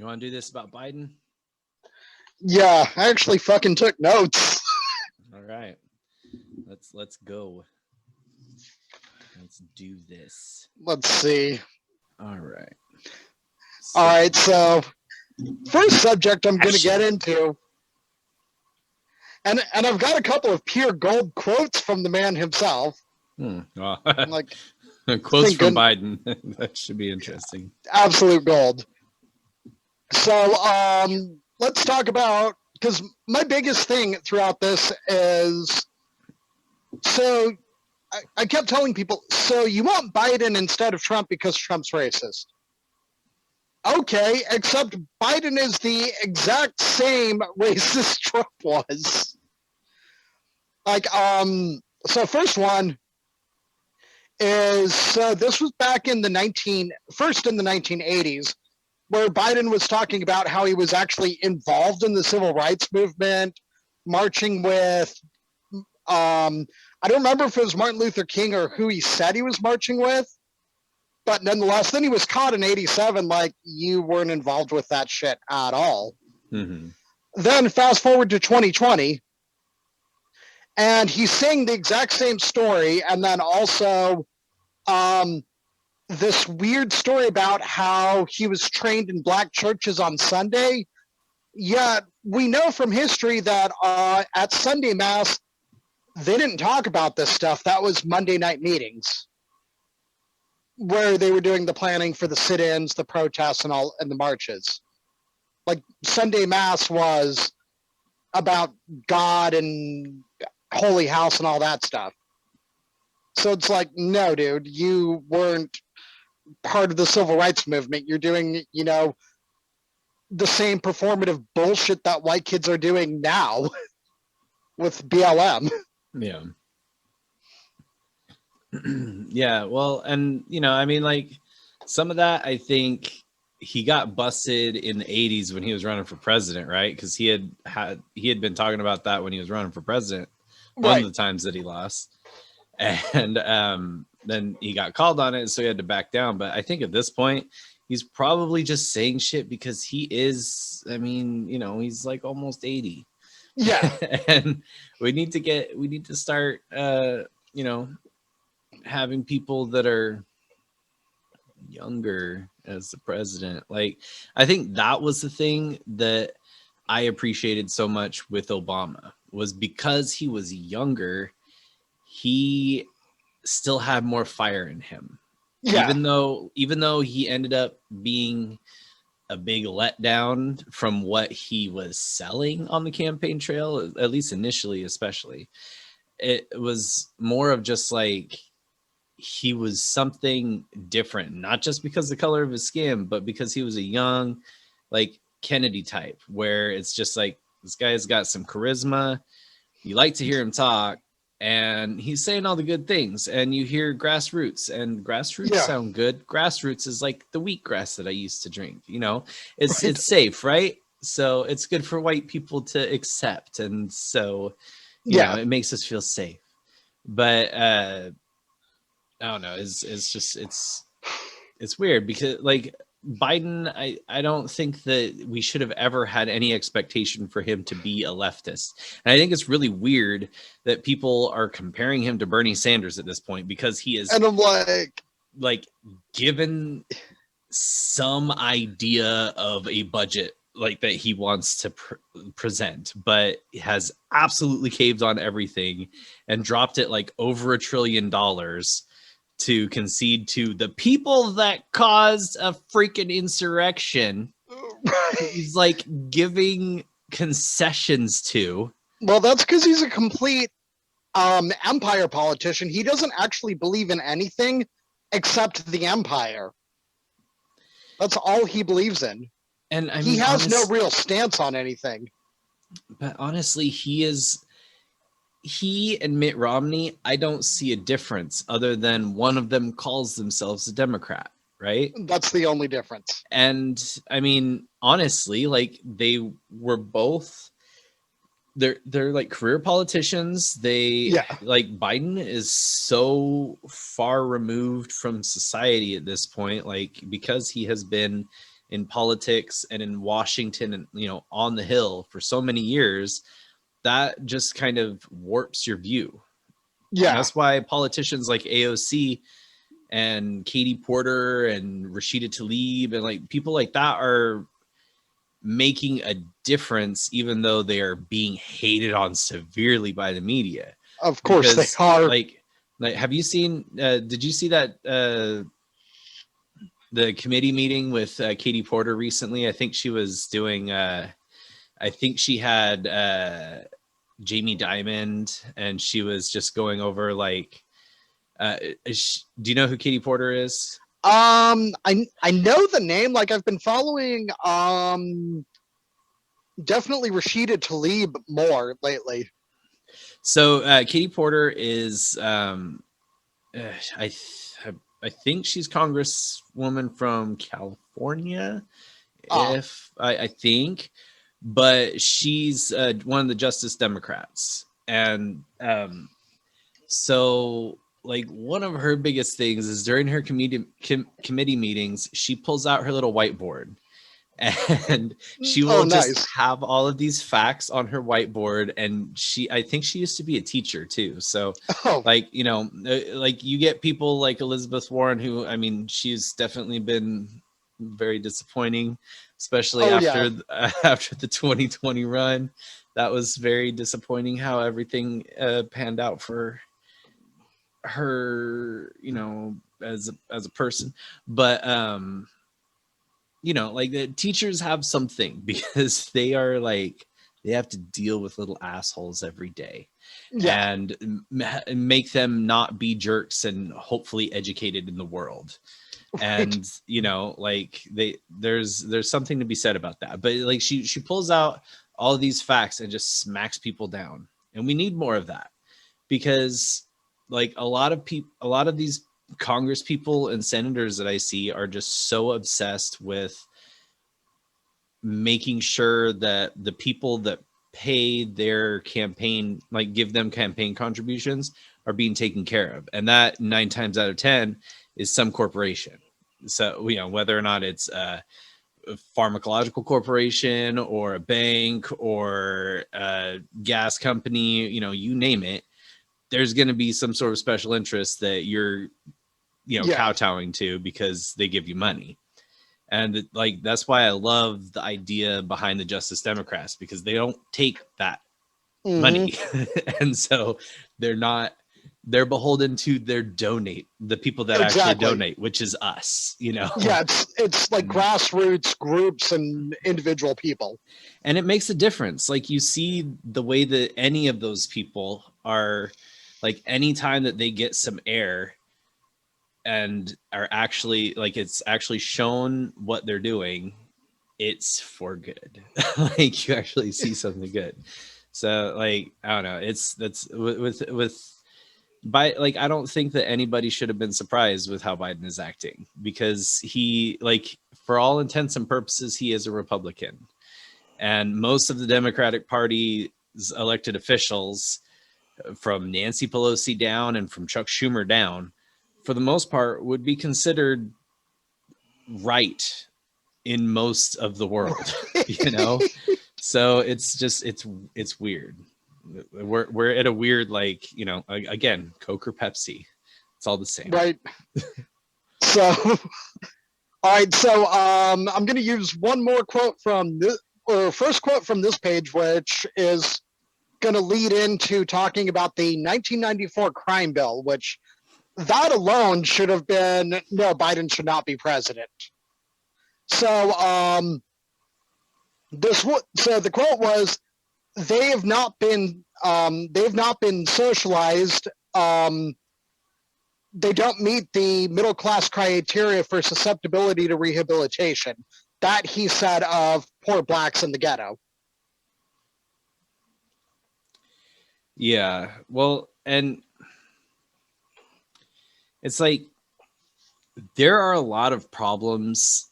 You want to do this about Biden? Yeah, I actually fucking took notes. All right. Let's go. Let's do this. Let's see. All right. All right, so first subject I'm going to get into, and I've got a couple of pure gold quotes from the man himself. Well, Like quotes from Biden. That should be interesting. Absolute gold. So let's talk about, because my biggest thing throughout this is, so I kept telling people, so you want Biden instead of Trump because Trump's racist. Okay, except Biden is the exact same racist Trump was. Like, so first one is, so this was back in the 1980s, where Biden was talking about how he was actually involved in the civil rights movement, marching with, I don't remember if it was Martin Luther King or who he said he was marching with, but nonetheless, then he was caught in 87, like, you weren't involved with that shit at all. Mm-hmm. Then fast forward to 2020, and he's saying the exact same story, and then also this weird story about how he was trained in black churches on Sunday. Yet we know from history that at Sunday Mass, they didn't talk about this stuff. That was Monday night meetings, where they were doing the planning for the sit-ins, the protests, and the marches. Like, Sunday Mass was about God and Holy House and all that stuff. So it's like, no, dude, you weren't part of the civil rights movement. You're doing, the same performative bullshit that white kids are doing now with BLM. Yeah. Yeah, well, and I mean, like, some of that, I think he got busted in the 80s when he was running for president, right? Because he had been talking about that when he was running for president, one of the times that he lost, and then he got called on it, so he had to back down. But I think at this point, he's probably just saying shit because he is, I mean, he's like almost 80. Yeah. And we need to start having people that are younger as the president. Like, I think that was the thing that I appreciated so much with Obama, was because he was younger, he still had more fire in him. Yeah. Even though he ended up being a big letdown from what he was selling on the campaign trail, at least initially, especially, it was more of just like, he was something different, not just because the color of his skin, but because he was a young, like, Kennedy type, where it's just like, this guy's got some charisma. You like to hear him talk, and he's saying all the good things, and you hear grassroots, and grassroots sound good. Grassroots is like the wheatgrass that I used to drink. It's safe, right? So it's good for white people to accept, and so it makes us feel safe. But I don't know. It's weird because, like, Biden, I don't think that we should have ever had any expectation for him to be a leftist. And I think it's really weird that people are comparing him to Bernie Sanders at this point, because he is, and I'm like given some idea of a budget like that he wants to present, but has absolutely caved on everything and dropped it like over $1 trillion to concede to the people that caused a freaking insurrection. He's like giving concessions to. Well, that's because he's a complete empire politician. He doesn't actually believe in anything except the empire. That's all he believes in. And I mean, he has no real stance on anything. But honestly, he and Mitt Romney, I don't see a difference other than one of them calls themselves a Democrat, right? That's the only difference. And I mean, honestly, like, they were both, they're like career politicians. Like, Biden is so far removed from society at this point, like, because he has been in politics and in Washington and, you know, on the Hill for so many years, that just kind of warps your view. Yeah. That's why politicians like AOC and Katie Porter and Rashida Tlaib and like people like that are making a difference, even though they are being hated on severely by the media. Of course Because, they are. Like, have you seen? Did you see that the committee meeting with Katie Porter recently? I think she was doing. I think she had Jamie Dimon, and she was just going over like. Do you know who Katie Porter is? I know the name. Like I've been following definitely Rashida Tlaib more lately. So Katie Porter is I think she's Congresswoman from California, if I think, but she's one of the Justice Democrats, and so like one of her biggest things is during her committee meetings, she pulls out her little whiteboard. And she will just have all of these facts on her whiteboard. And I think she used to be a teacher too. So like, you know, like you get people like Elizabeth Warren, who, I mean, she's definitely been very disappointing, especially after the 2020 run. That was very disappointing how everything panned out for her, you know, as a person. But you know, like the teachers have something because they are like, they have to deal with little assholes every day and make them not be jerks and hopefully educated in the world. And, you know, like there's something to be said about that. But like she pulls out all of these facts and just smacks people down. And we need more of that because like a lot of these Congress people and senators that I see are just so obsessed with making sure that the people that pay their campaign, like give them campaign contributions, are being taken care of. And that 9 times out of 10 is some corporation. So, you know, whether or not it's a pharmacological corporation or a bank or a gas company, you know, you name it, there's going to be some sort of special interest that you're, you know, kowtowing to because they give you money. And like, that's why I love the idea behind the Justice Democrats, because they don't take that money. And so they're beholden to the people that actually donate, which is us, you know? Yeah. It's like grassroots groups and individual people. And it makes a difference. Like you see the way that any of those people are, like anytime that they get some air and are actually like, it's actually shown what they're doing, it's for good. Like you actually see something good. So like, I don't know, that's with like, I don't think that anybody should have been surprised with how Biden is acting, because he, like, for all intents and purposes, he is a Republican, and most of the Democratic Party's elected officials, from Nancy Pelosi down and from Chuck Schumer down, for the most part, would be considered right in most of the world, you know? So it's just, it's weird. We're at a weird, like, you know, again, Coke or Pepsi, it's all the same. Right. So, all right. So I'm going to use one more quote from this, or first quote from this page, which is going to lead into talking about the 1994 crime bill, which that alone should have been, no, Biden should not be president. So the quote was, they've not been socialized. They don't meet the middle class criteria for susceptibility to rehabilitation. That he said of poor blacks in the ghetto. Yeah, well, and it's like there are a lot of problems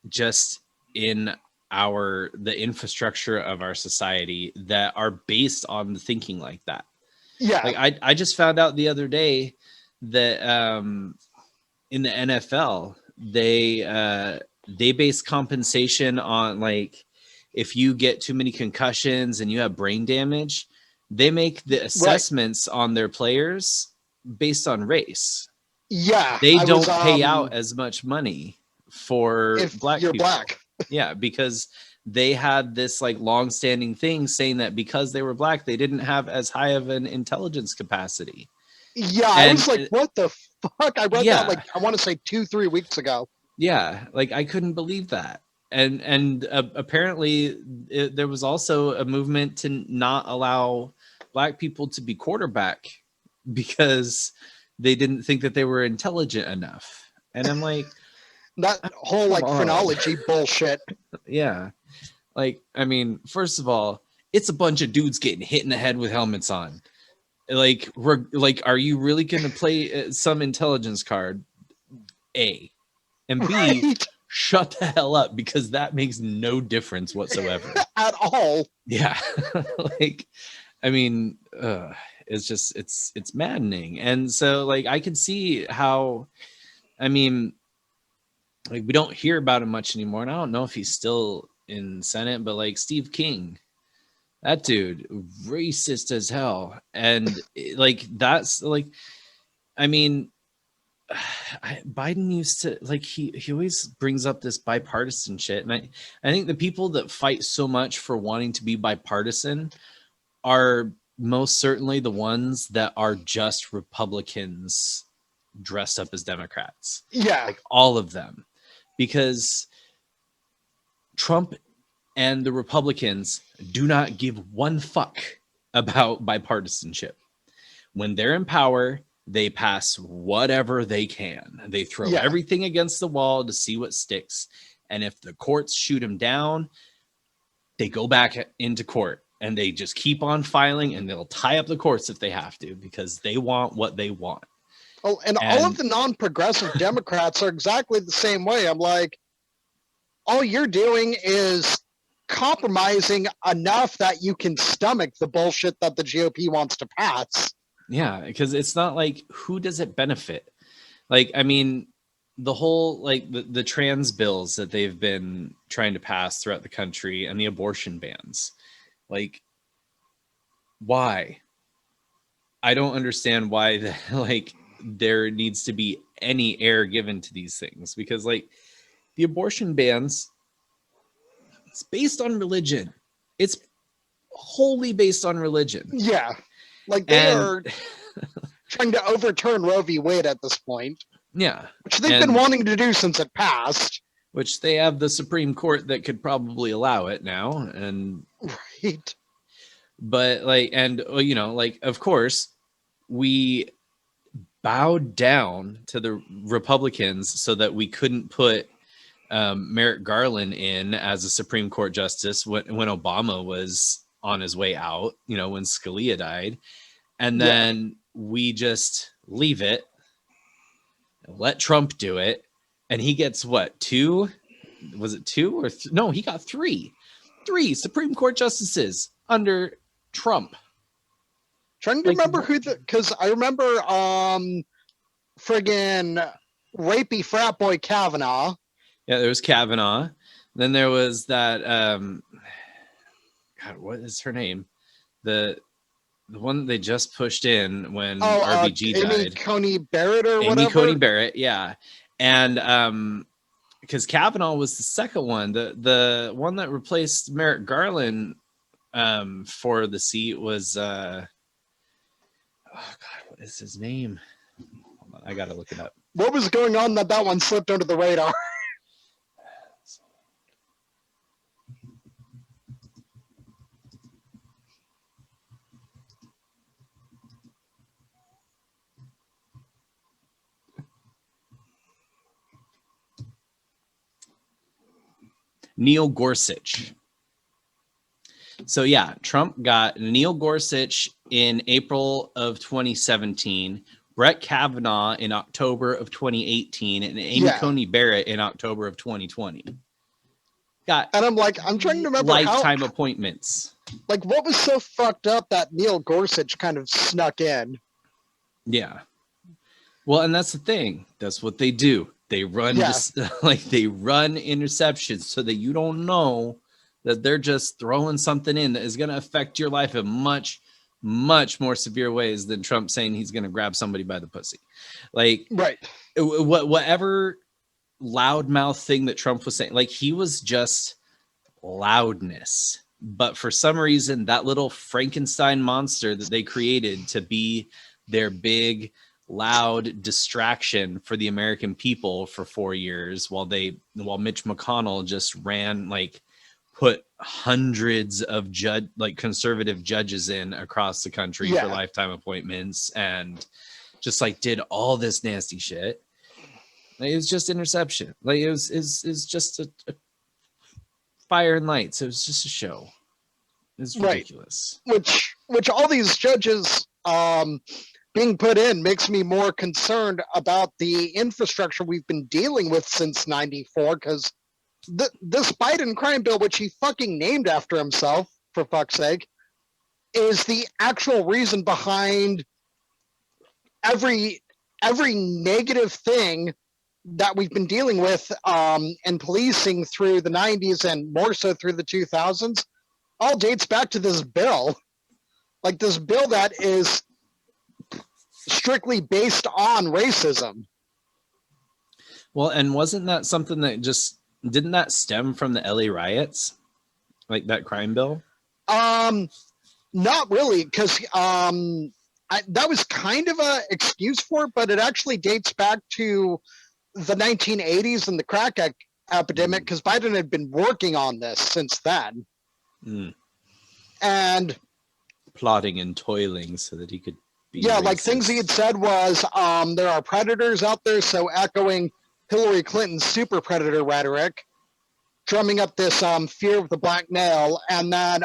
just in the infrastructure of our society that are based on thinking like that. Yeah. Like I just found out the other day that in the NFL, they they base compensation on, like, if you get too many concussions and you have brain damage, they make the assessments on their players based on race. Yeah, They I was don't pay out as much money for if black you're people. black. Yeah, because they had this like long-standing thing saying that because they were black, they didn't have as high of an intelligence capacity. Yeah, I was like, what the fuck? I read that, like, I want to say 2-3 weeks ago. Yeah, like I couldn't believe that. And apparently there was also a movement to not allow black people to be quarterback because they didn't think that they were intelligent enough. And I'm like, that whole like phrenology bullshit. Yeah. Like, I mean, first of all, it's a bunch of dudes getting hit in the head with helmets on. Like, are you really going to play some intelligence card? A. And B, right? Shut the hell up, because that makes no difference whatsoever. At all. Yeah. Like, I mean, it's just, it's maddening. And so, like, I could see how, I mean, like, we don't hear about him much anymore. And I don't know if he's still in Senate, but like Steve King, that dude, racist as hell. And like, that's like, I mean, Biden used to, like, he always brings up this bipartisan shit. And I think the people that fight so much for wanting to be bipartisan are most certainly the ones that are just Republicans dressed up as Democrats. Yeah. Like, all of them. Because Trump and the Republicans do not give one fuck about bipartisanship. When they're in power, they pass whatever they can. They throw everything against the wall to see what sticks. And if the courts shoot them down, they go back into court and they just keep on filing, and they'll tie up the courts if they have to, because they want what they want. Oh, and all of the non-progressive Democrats are exactly the same way. I'm like, all you're doing is compromising enough that you can stomach the bullshit that the GOP wants to pass. Yeah, because it's not like, who does it benefit? Like, I mean, the whole, like, the trans bills that they've been trying to pass throughout the country, and the abortion bans. Like, why? I don't understand why like, there needs to be any air given to these things, because like the abortion bans, it's based on religion. It's wholly based on religion. Yeah. Like, they are trying to overturn Roe v. Wade at this point. Yeah. Which they've been wanting to do since it passed. Which they have the Supreme Court that could probably allow it now. And right. But like, and you know, like, of course, we bowed down to the Republicans so that we couldn't put Merrick Garland in as a Supreme Court justice when Obama was on his way out, you know, when Scalia died. And then we just leave it, let Trump do it. And he gets what, 2? Was it 2 or no, he got 3 Supreme Court justices under Trump. Trying to remember who because I remember friggin' rapey frat boy Kavanaugh. Yeah, there was Kavanaugh. Then there was that God, what is her name? The one they just pushed in when RBG died. Amy Coney Barrett or whatever. Amy Coney Barrett, yeah. And because Kavanaugh was the second one, the one that replaced Merrick Garland for the seat was oh God, what is his name? Hold on, I gotta look it up. What was going on that one slipped under the radar? Neil Gorsuch. So yeah, Trump got Neil Gorsuch in April of 2017, Brett Kavanaugh in October of 2018, and Amy Coney Barrett in October of 2020. Got, and I'm like, I'm trying to remember lifetime appointments. Like, what was so fucked up that Neil Gorsuch kind of snuck in? Yeah. Well, and that's the thing. That's what they do. They run Yeah. just like they run interceptions so that you don't know that they're just throwing something in that is going to affect your life in much, much more severe ways than Trump saying he's going to grab somebody by the pussy. Like, Right. whatever loudmouth thing that Trump was saying, like, he was just loudness. But for some reason, that little Frankenstein monster that they created to be their big, loud distraction for the American people for 4 years, while Mitch McConnell just ran, like, put hundreds of conservative judges in across the country for lifetime appointments, and just like did all this nasty shit. Like, it was just interception. Like, it was just a fire and lights. It was just a show. It's ridiculous. Right. Which all these judges being put in makes me more concerned about the infrastructure we've been dealing with since '94, because this Biden crime bill, which he fucking named after himself, for fuck's sake, is the actual reason behind every negative thing that we've been dealing with and policing through the '90s and more so through the 2000s. All dates back to this bill. Like, this bill that is strictly based on racism. Well, and wasn't that something that didn't that stem from the LA riots? Like, that crime bill? Not really, because that was kind of a excuse for it, but it actually dates back to the 1980s and the crack epidemic, because Biden had been working on this since then. And plotting and toiling so that he could be racist. Like, things he had said was there are predators out there, so echoing Hillary Clinton's super predator rhetoric, drumming up this fear of the black male. And then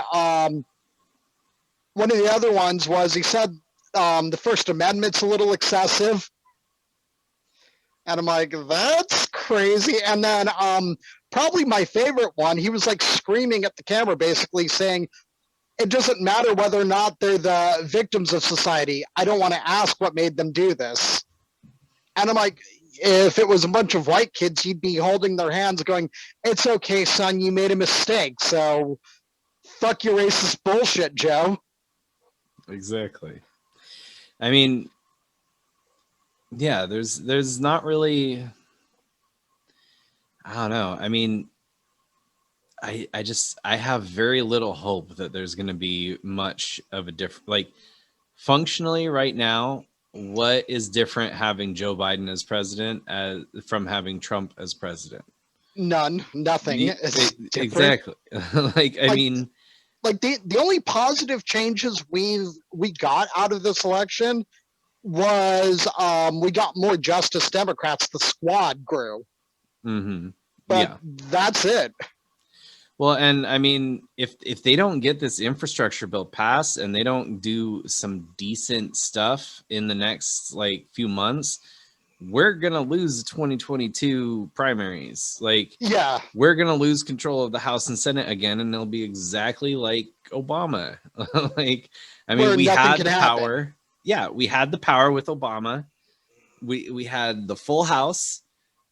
one of the other ones was he said the First Amendment's a little excessive. And I'm like, that's crazy. And then probably my favorite one, he was like screaming at the camera, basically saying, it doesn't matter whether or not they're the victims of society. I don't want to ask what made them do this. And I'm like, if it was a bunch of white kids, you'd be holding their hands going, it's okay, son, you made a mistake. So fuck your racist bullshit, Joe. Exactly. I mean, yeah, there's not really, I don't know. I mean, I have very little hope that there's going to be much of a different, like, functionally right now, what is different having Joe Biden as president from having Trump as president? Nothing. Exactly. I mean, like, the only positive changes we got out of this election was we got more Justice Democrats. The squad grew. Mm-hmm. But that's it. Well, and I mean, if they don't get this infrastructure bill passed and they don't do some decent stuff in the next few months, we're gonna lose the 2022 primaries. We're gonna lose control of the House and Senate again, and it'll be exactly like Obama. I mean, we had the power. Yeah, we had the power with Obama. We had the full House,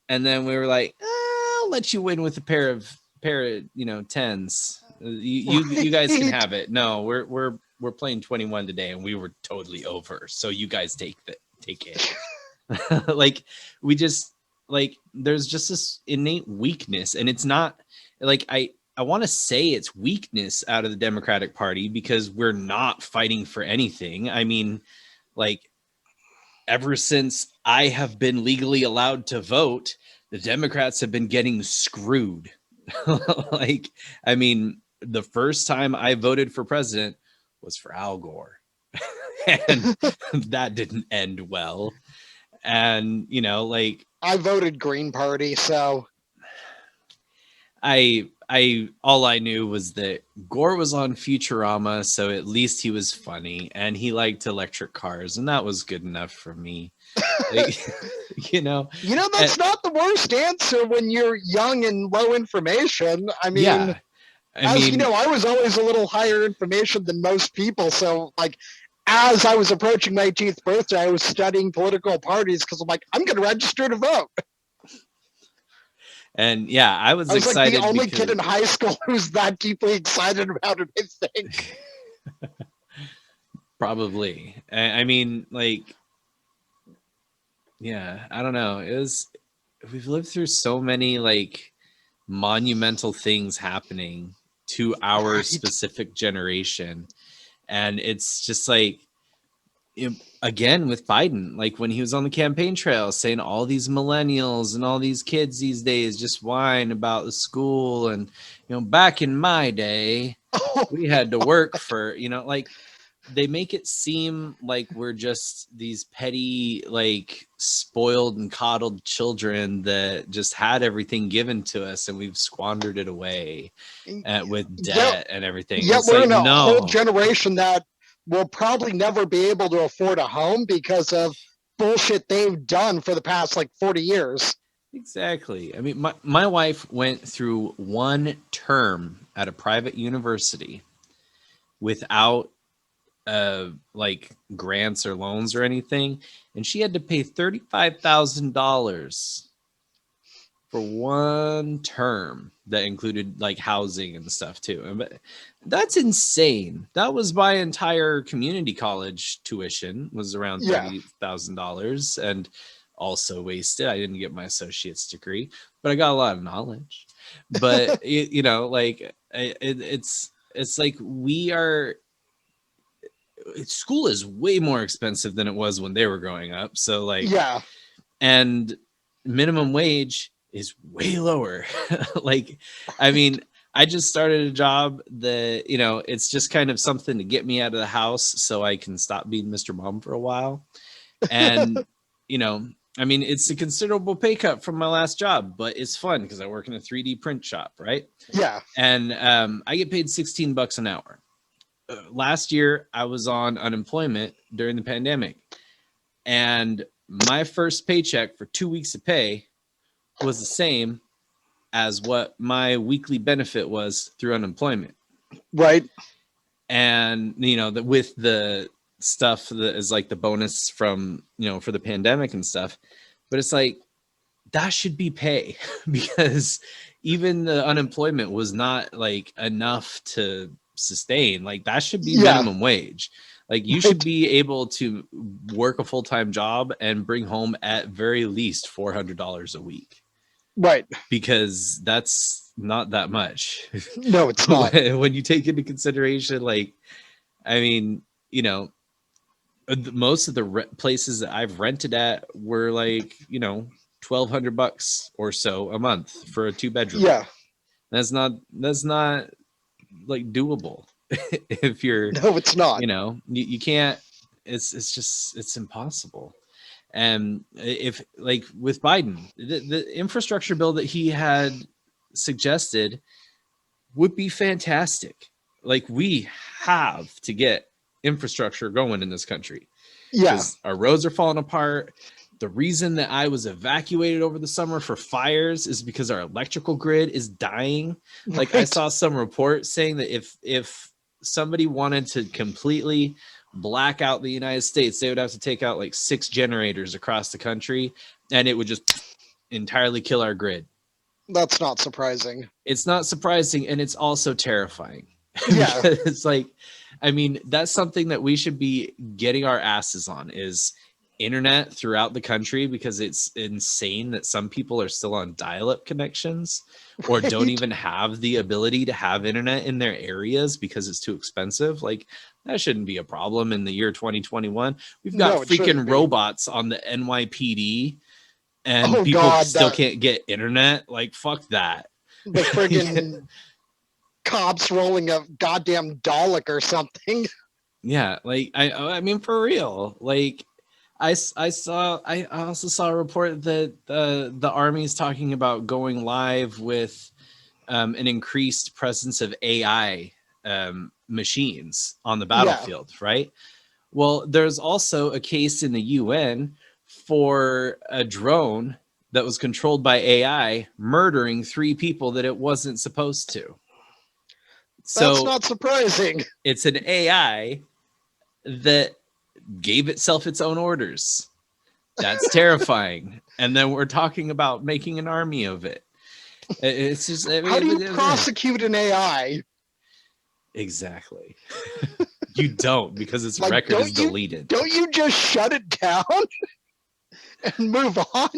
and then we were like, I'll let you win with a pair of tens. You guys can have it. No, we're playing 21 today, and we were totally over. So you guys take it. There's just this innate weakness, and it's not like I want to say it's weakness out of the Democratic Party because we're not fighting for anything. I mean, ever since I have been legally allowed to vote, the Democrats have been getting screwed. I mean, the first time I voted for president was for Al Gore, and that didn't end well. And I voted Green Party, so all I knew was that Gore was on Futurama, so at least he was funny and he liked electric cars, and that was good enough for me. That's not the worst answer when you're young and low information. I mean, I was always a little higher information than most people. So as I was approaching my 18th birthday, I was studying political parties because I'm like, I'm going to register to vote. And yeah, I was I was like the excited only because kid in high school who's that deeply excited about it, I think. probably. I mean, like, yeah, I don't know. We've lived through so many like monumental things happening to our Right. specific generation. And it's just like, again with Biden, like when he was on the campaign trail saying all these millennials and all these kids these days just whine about the school, and back in my day Oh, we had to work for, like they make it seem like we're just these petty, like spoiled and coddled children that just had everything given to us and we've squandered it away with yet, debt and everything. yet It's we're like, in a whole no. generation that will probably never be able to afford a home because of bullshit they've done for the past like 40 years. Exactly. I mean, my wife went through one term at a private university without like grants or loans or anything, and she had to pay $35,000 for one term that included like housing and stuff too. But that's insane. That was my entire community college tuition was around Yeah. $30,000, and also wasted. I didn't get my associate's degree, but I got a lot of knowledge. But like it's like school is way more expensive than it was when they were growing up. So like, Yeah. and minimum wage is way lower. Like, I mean, I just started a job that, it's just kind of something to get me out of the house so I can stop being Mr. Mom for a while. And, I mean, it's a considerable pay cut from my last job, but it's fun because I work in a 3D print shop, right? Yeah. And I get paid $16 an hour. Last year, I was on unemployment during the pandemic, and my first paycheck for 2 weeks of pay was the same as what my weekly benefit was through unemployment. Right. And with the stuff that is like the bonus from for the pandemic and stuff, but it's like that should be pay because even the unemployment was not like enough to sustain. Like that should be minimum wage. Like you should be able to work a full-time job and bring home at very least $400 a week. Right. Because that's not that much. No, it's not. When you take into consideration, like, I mean, most of the places that I've rented at were like, $1,200 or so a month for a 2-bedroom. Yeah. That's not like doable. If you're, no, it's not. You can't, it's impossible. And if like with Biden, the infrastructure bill that he had suggested would be fantastic. Like we have to get infrastructure going in this country. Yeah. Our roads are falling apart. The reason that I was evacuated over the summer for fires is because our electrical grid is dying. Like I saw some report saying that if somebody wanted to completely black out the United States, they would have to take out like 6 generators across the country, and it would just entirely kill our grid. That's not surprising. It's not surprising, and it's also terrifying. Yeah. It's like, I mean, that's something that we should be getting our asses on is internet throughout the country, because it's insane that some people are still on dial-up connections or don't even have the ability to have internet in their areas because it's too expensive. Like that shouldn't be a problem in the year 2021. We've got freaking robots on the NYPD and people still can't get internet. Like fuck that. The friggin' cops rolling a goddamn Dalek or something. Yeah, like I mean for real. Like I also saw a report that the Army is talking about going live with an increased presence of AI machines on the battlefield, right? Well, there's also a case in the UN for a drone that was controlled by AI murdering 3 people that it wasn't supposed to. So that's not surprising. It's an AI that gave itself its own orders. That's terrifying. And then we're talking about making an army of it. It's just, I How do mean, you prosecute an AI? exactly. You don't, because its Like, record is deleted. Don't you just shut it down and move on?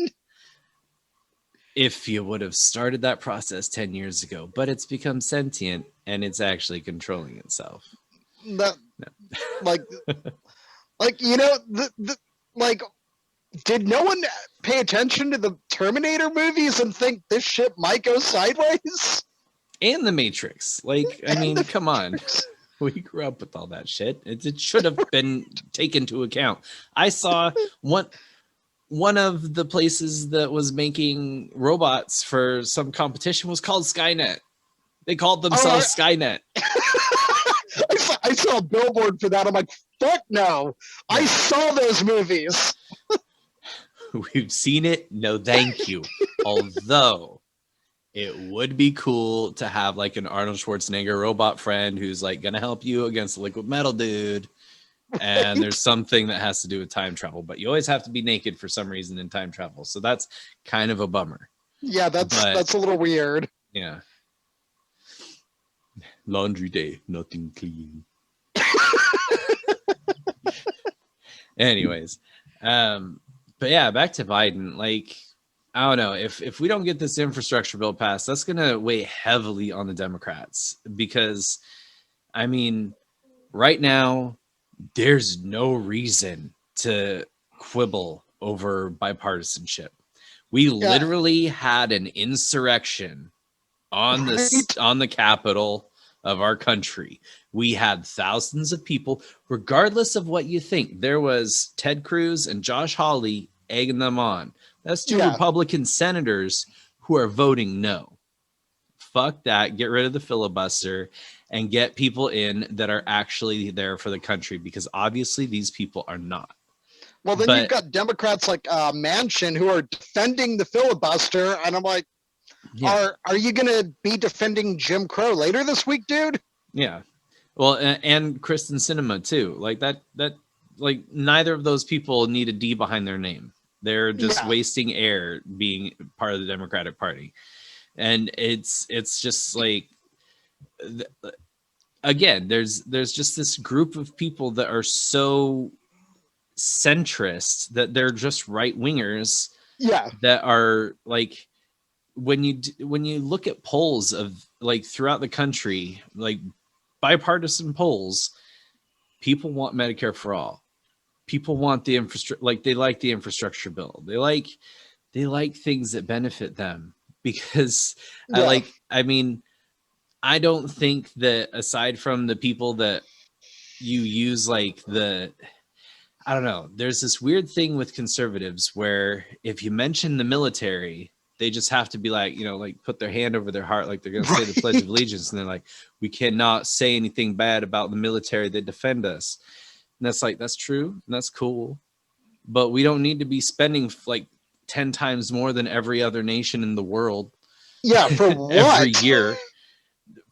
If you would have started that process 10 years ago, but it's become sentient and it's actually controlling itself. That, like, you know, like, did no one pay attention to the Terminator movies and think this ship might go sideways? And the Matrix. Like, I mean, come on. We grew up with all that shit. It should have been taken into account. I saw one of the places that was making robots for some competition was called Skynet. They called themselves Skynet. I saw a billboard for that. I'm like, fuck no. I saw those movies. We've seen it. No, thank you. Although it would be cool to have like an Arnold Schwarzenegger robot friend who's like going to help you against the liquid metal dude. And there's something that has to do with time travel, but you always have to be naked for some reason in time travel. So that's kind of a bummer. Yeah, that's a little weird. Yeah. Laundry day, nothing clean. Anyways, but yeah, back to Biden. Like, I don't know, if we don't get this infrastructure bill passed, that's gonna weigh heavily on the Democrats, because I mean, right now there's no reason to quibble over bipartisanship. We literally had an insurrection on the Capitol of our country. We had thousands of people, regardless of what you think. There was Ted Cruz and Josh Hawley egging them on. That's two Republican senators who are voting no. Fuck that. Get rid of the filibuster and get people in that are actually there for the country, because obviously these people are not. Well, then you've got Democrats like Manchin who are defending the filibuster, and I'm like, are you going to be defending Jim Crow later this week, dude? Yeah. Well, and Kristen Sinema too. Like that like neither of those people need a D behind their name. They're just wasting air being part of the Democratic Party. And it's just like, again, there's just this group of people that are so centrist that they're just right wingers. Yeah. That are like, when you look at polls of like throughout the country, like bipartisan polls, people want Medicare for all. People want the infrastructure, like they like the infrastructure bill. They like things that benefit them, because I mean, I don't think that aside from the people that you use, like I don't know, there's this weird thing with conservatives where if you mention the military, they just have to be like, you know, like put their hand over their heart, like they're going to say the Pledge of Allegiance. And they're like, we cannot say anything bad about the military that defend us. And that's like, that's true. And that's cool. But we don't need to be spending like 10 times more than every other nation in the world. Yeah, for what? Every year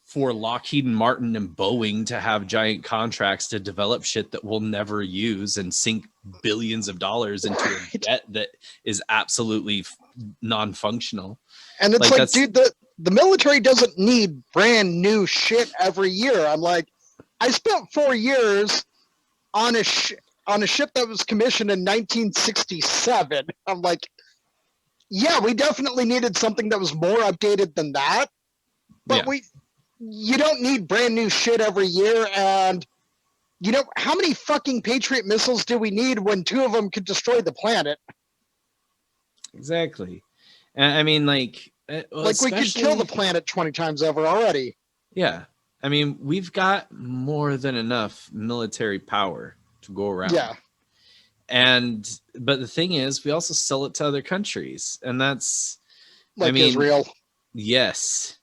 for Lockheed Martin and Boeing to have giant contracts to develop shit that we'll never use and sink billions of dollars into a debt that is absolutely non-functional. And it's like dude, the military doesn't need brand new shit every year. I'm like, I spent 4 years on a ship that was commissioned in 1967. I'm like, yeah, we definitely needed something that was more updated than that. But you don't need brand new shit every year. And you know, how many fucking Patriot missiles do we need when 2 of them could destroy the planet? Exactly. I mean, like we could kill the planet 20 times over already. Yeah. I mean, we've got more than enough military power to go around. Yeah. But the thing is, we also sell it to other countries, and that's like Israel. Yes.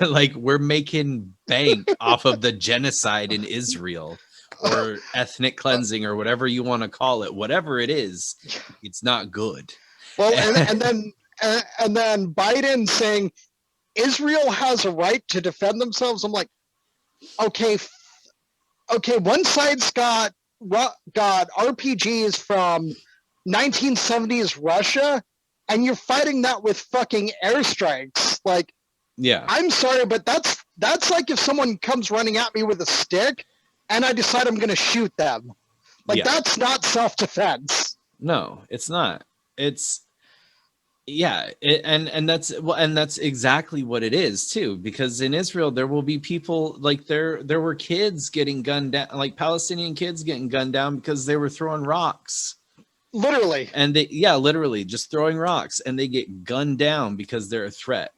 Like we're making bank off of the genocide in Israel, or ethnic cleansing, or whatever you want to call it. Whatever it is, it's not good. Well, and then Biden saying Israel has a right to defend themselves. I'm like, okay, one side's got RPGs from 1970s Russia, and you're fighting that with fucking airstrikes. Like, Yeah. I'm sorry, but that's like if someone comes running at me with a stick and I decide I'm going to shoot them. Like, Yeah. that's not self-defense. No, it's not. It's and that's well, and that's exactly what it is too. Because in Israel, there will be people like there were kids getting gunned down, like Palestinian kids getting gunned down because they were throwing rocks. Literally. And literally just throwing rocks, and they get gunned down because they're a threat.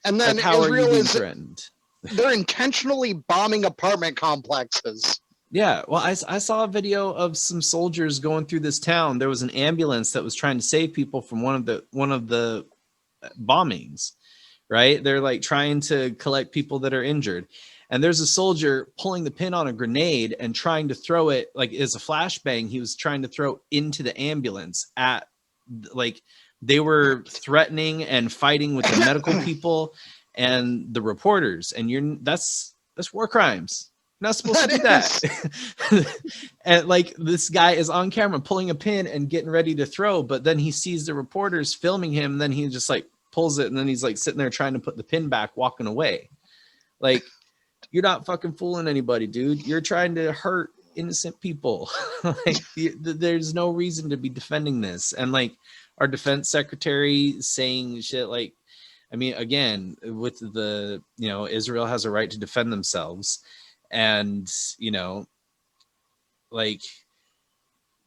And then like, how Israel are you being is threatened? They're intentionally bombing apartment complexes. Yeah, well, I saw a video of some soldiers going through this town. There was an ambulance that was trying to save people from one of the bombings, right? They're like trying to collect people that are injured. And there's a soldier pulling the pin on a grenade and trying to throw it, like as a flashbang. He was trying to throw into the ambulance at, like, they were threatening and fighting with the medical people and the reporters. And that's war crimes. You're not supposed to do that. And like, this guy is on camera pulling a pin and getting ready to throw, but then he sees the reporters filming him. And then he just like pulls it, and then he's like sitting there trying to put the pin back, walking away. Like, you're not fucking fooling anybody, dude. You're trying to hurt innocent people. Like, there's no reason to be defending this. And like, our defense secretary saying shit like, I mean, again, with the, Israel has a right to defend themselves. And, like,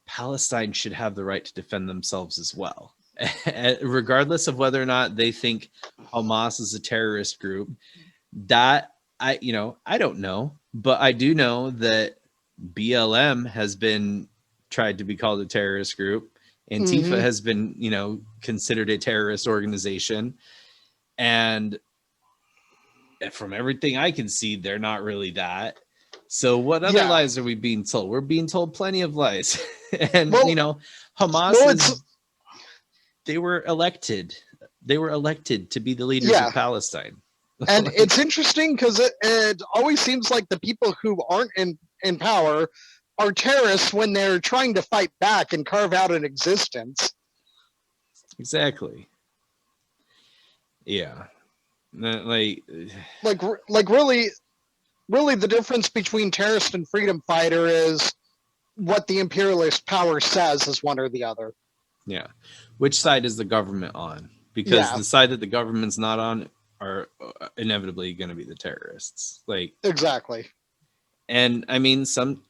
Palestine should have the right to defend themselves as well. Regardless of whether or not they think Hamas is a terrorist group. That I don't know, but I do know that BLM has been tried to be called a terrorist group. Antifa has been, considered a terrorist organization. And from everything I can see, they're not really that. So what other lies are we being told? We're being told plenty of lies. And, Hamas they were elected. They were elected to be the leaders of Palestine. And it's interesting because it always seems like the people who aren't in power are terrorists when they're trying to fight back and carve out an existence. Exactly. Yeah. Like really the difference between terrorist and freedom fighter is what the imperialist power says is one or the other. Yeah. Which side is the government on? Because the side that the government's not on are inevitably going to be the terrorists. Like, exactly. And I mean, some,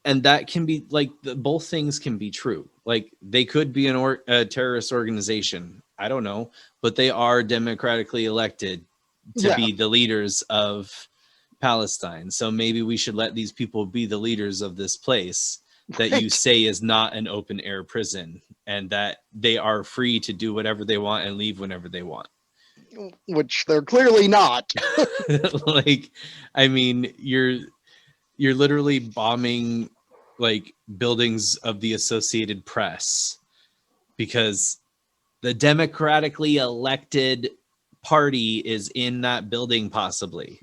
and that can be like, both things can be true. Like, they could be a terrorist organization. I don't know, but they are democratically elected to be the leaders of Palestine. So maybe we should let these people be the leaders of this place that you say is not an open air prison, and that they are free to do whatever they want and leave whenever they want. Which they're clearly not. Like, I mean, you're literally bombing like buildings of the Associated Press because the democratically elected party is in that building, possibly.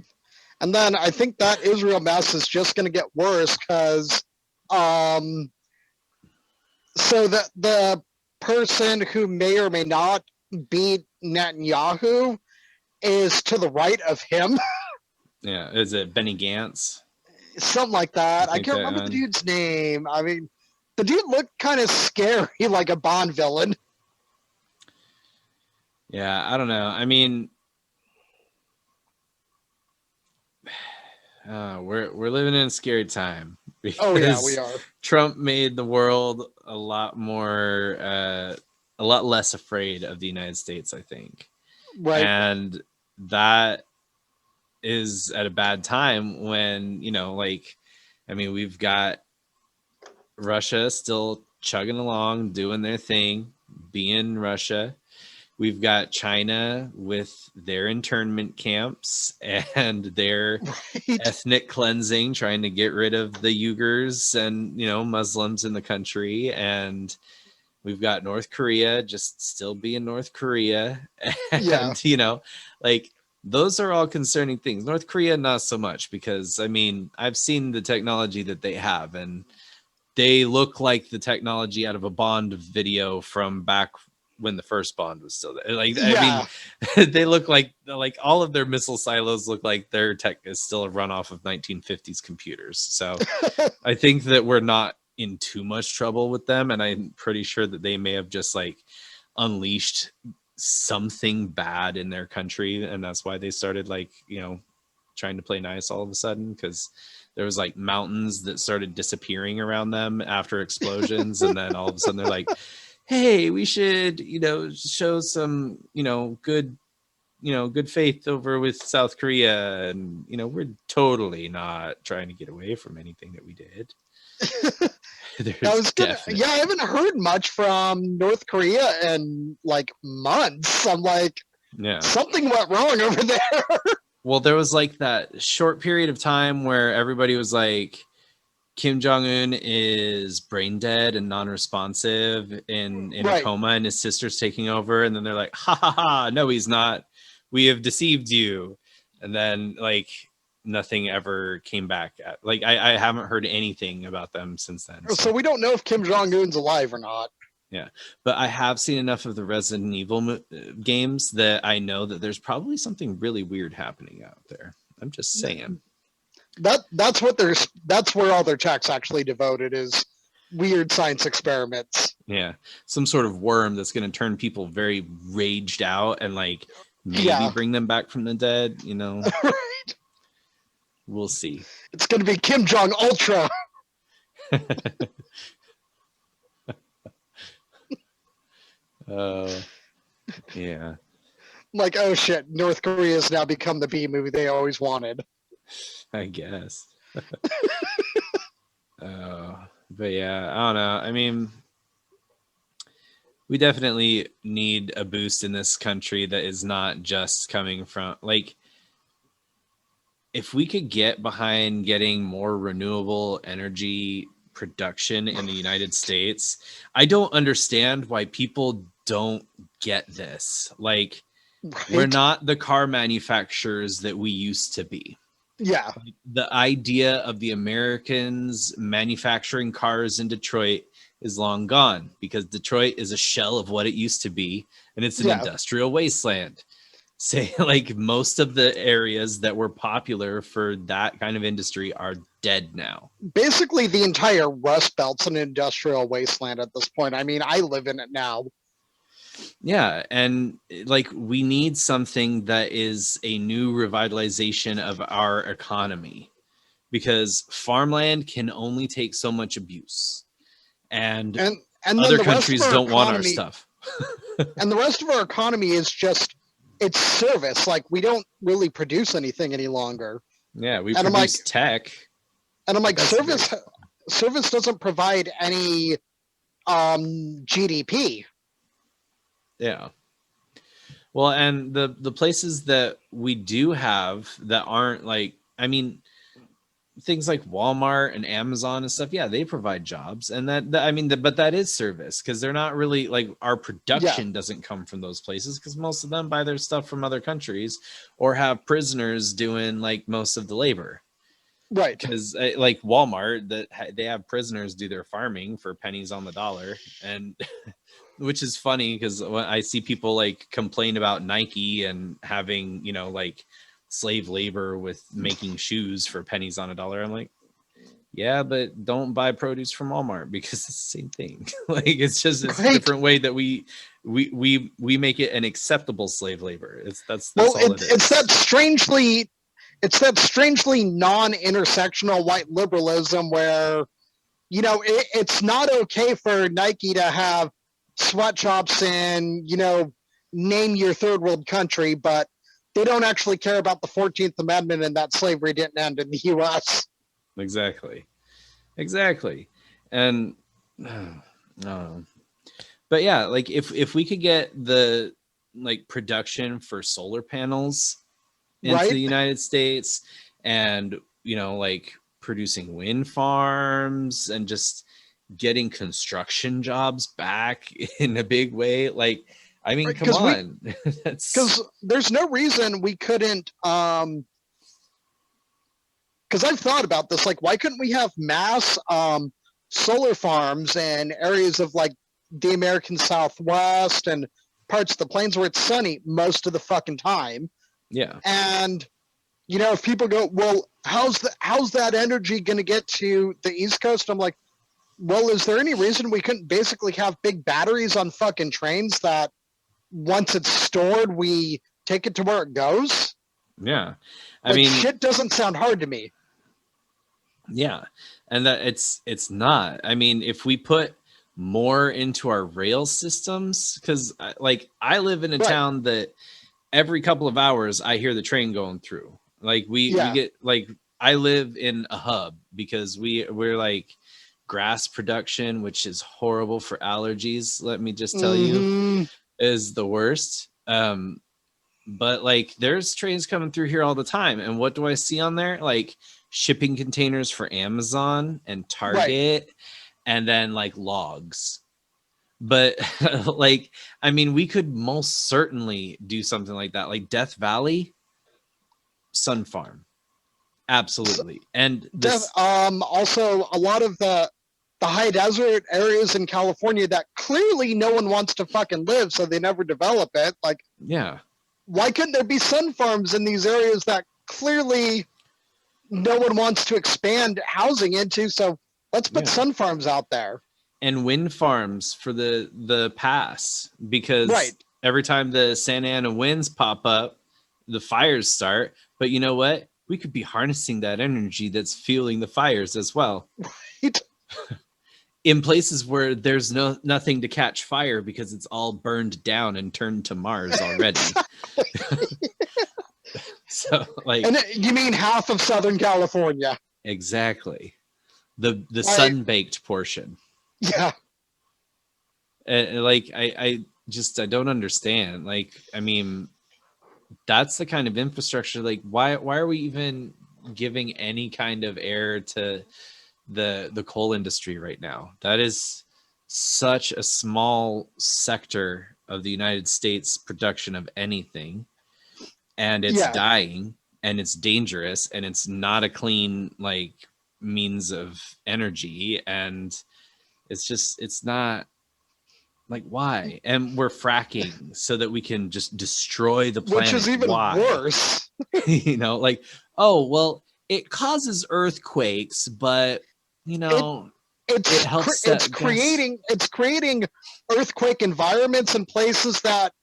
And then I think that Israel mess is just going to get worse because so that the person who may or may not beat Netanyahu is to the right of him. Yeah, is it Benny Gantz? Something like that. I can't remember the dude's name. I mean, the dude looked kind of scary, like a Bond villain. Yeah, I don't know. I mean, we're living in a scary time. Oh yeah, we are. Trump made the world a lot less afraid of the United States, I think. Right. And that is at a bad time when, we've got Russia still chugging along, doing their thing, being Russia. We've got China with their internment camps and their ethnic cleansing, trying to get rid of the Uyghurs and, Muslims in the country. And we've got North Korea just still being North Korea. And, those are all concerning things. North Korea, not so much, because, I've seen the technology that they have, and they look like the technology out of a Bond video from back when the first Bond was still there. Like, I Yeah. mean, they look like all of their missile silos look like their tech is still a runoff of 1950s computers. So I think that we're not in too much trouble with them, and I'm pretty sure that they may have just like unleashed something bad in their country, and that's why they started like, you know, trying to play nice all of a sudden, because there was like mountains that started disappearing around them after explosions, and then all of a sudden they're like, hey, we should, you know, show some, you know, good faith over with South Korea, and you know, we're totally not trying to get away from anything that we did. There's definitely, I haven't heard much from North Korea in like months. I'm like, yeah, something went wrong over there. well, there was like that short period of time where everybody was like, Kim Jong-un is brain dead and non-responsive in a Right. coma, and his sister's taking over, and then they're like, ha ha ha, no, he's not, we have deceived you. And then like nothing ever came back. Like I haven't heard anything about them since then. So we don't know if Kim Jong-un's alive or not. Yeah, but I have seen enough of the Resident Evil games that I know that there's probably something really weird happening out there. I'm just saying. That's where all their tech's actually devoted, is weird science experiments. Yeah, some sort of worm that's going to turn people very raged out and like maybe bring them back from the dead, you know. Right. We'll see. It's going to be Kim Jong Ultra. Yeah. Like, oh shit, North Korea's now become the B movie they always wanted. I guess. But yeah, I don't know. I mean, we definitely need a boost in this country that is not just coming from like, if we could get behind getting more renewable energy production in the United States, I don't understand why people don't get this. Like, Right? we're not the car manufacturers that we used to be. Yeah. The idea of the Americans manufacturing cars in Detroit is long gone, because Detroit is a shell of what it used to be, and it's an industrial wasteland. Say, like, most of the areas that were popular for that kind of industry are dead now. Basically, the entire Rust Belt's an industrial wasteland at this point. I mean, I live in it now. Yeah, and like, we need something that is a new revitalization of our economy, because farmland can only take so much abuse, and other countries don't want our stuff. And the rest of our economy is just, it's service. Like, we don't really produce anything any longer. Yeah, we produce tech. And I'm like, service doesn't provide any GDP. Yeah. Well, and the places that we do have that aren't like, I mean, things like Walmart and Amazon and stuff, yeah, they provide jobs, and that I mean, but that is service, because they're not really like, our production doesn't come from those places, because most of them buy their stuff from other countries or have prisoners doing like most of the labor. Right. Because like Walmart, that they have prisoners do their farming for pennies on the dollar, and which is funny, because when I see people like complain about Nike and having, you know, like slave labor with making shoes for pennies on a dollar, I'm like, yeah, but don't buy produce from Walmart, because it's the same thing. Like, it's just a different way that we make it an acceptable slave labor. That's all it is. It's that strangely non-intersectional white liberalism where, you know, it's not okay for Nike to have sweatshops in, you know, name your third world country, but they don't actually care about the 14th Amendment and that slavery didn't end in the US. Exactly. And but yeah, like, if we could get the like production for solar panels into the United States, and, you know, like producing wind farms and just getting construction jobs back in a big way, like, I mean, come on. Because there's no reason we couldn't, because I've thought about this, like, why couldn't we have mass solar farms in areas of like the American Southwest and parts of the plains where it's sunny most of the fucking time. Yeah. And if people go, well, how's that energy going to get to the East Coast? I'm like, well, is there any reason we couldn't basically have big batteries on fucking trains that once it's stored, we take it to where it goes? Yeah. I Like, mean, shit doesn't sound hard to me. yeah. And that it's not. I mean, if we put more into our rail systems, because like I live in a Right. town that every couple of hours I hear the train going through. Like we get like I live in a hub because we're like grass production, which is horrible for allergies. Let me just tell you, is the worst. But like there's trains coming through here all the time, and what do I see on there? Like shipping containers for Amazon and Target, and then like logs. But like, I mean, we could most certainly do something like that, like Death Valley, Sun Farm, absolutely. And this, also a lot of the high desert areas in California that clearly no one wants to fucking live, so they never develop it. Like, yeah, why couldn't there be sun farms in these areas that clearly no one wants to expand housing into? So let's put sun farms out there. And wind farms for the pass, because every time the Santa Ana winds pop up, the fires start. But you know what? We could be harnessing that energy that's fueling the fires as well. Right. In places where there's nothing to catch fire because it's all burned down and turned to Mars already. So like, and you mean half of Southern California? Exactly. The sun-baked portion. Yeah. And like I don't understand. Like, I mean, that's the kind of infrastructure. Like, why are we even giving any kind of air to the coal industry right now? That is such a small sector of the United States production of anything, and it's dying, and it's dangerous, and it's not a clean like means of energy, and it's not like, why? And we're fracking so that we can just destroy the planet, which is even worse. Like, oh well, it causes earthquakes, but it helps. It's creating earthquake environments in places that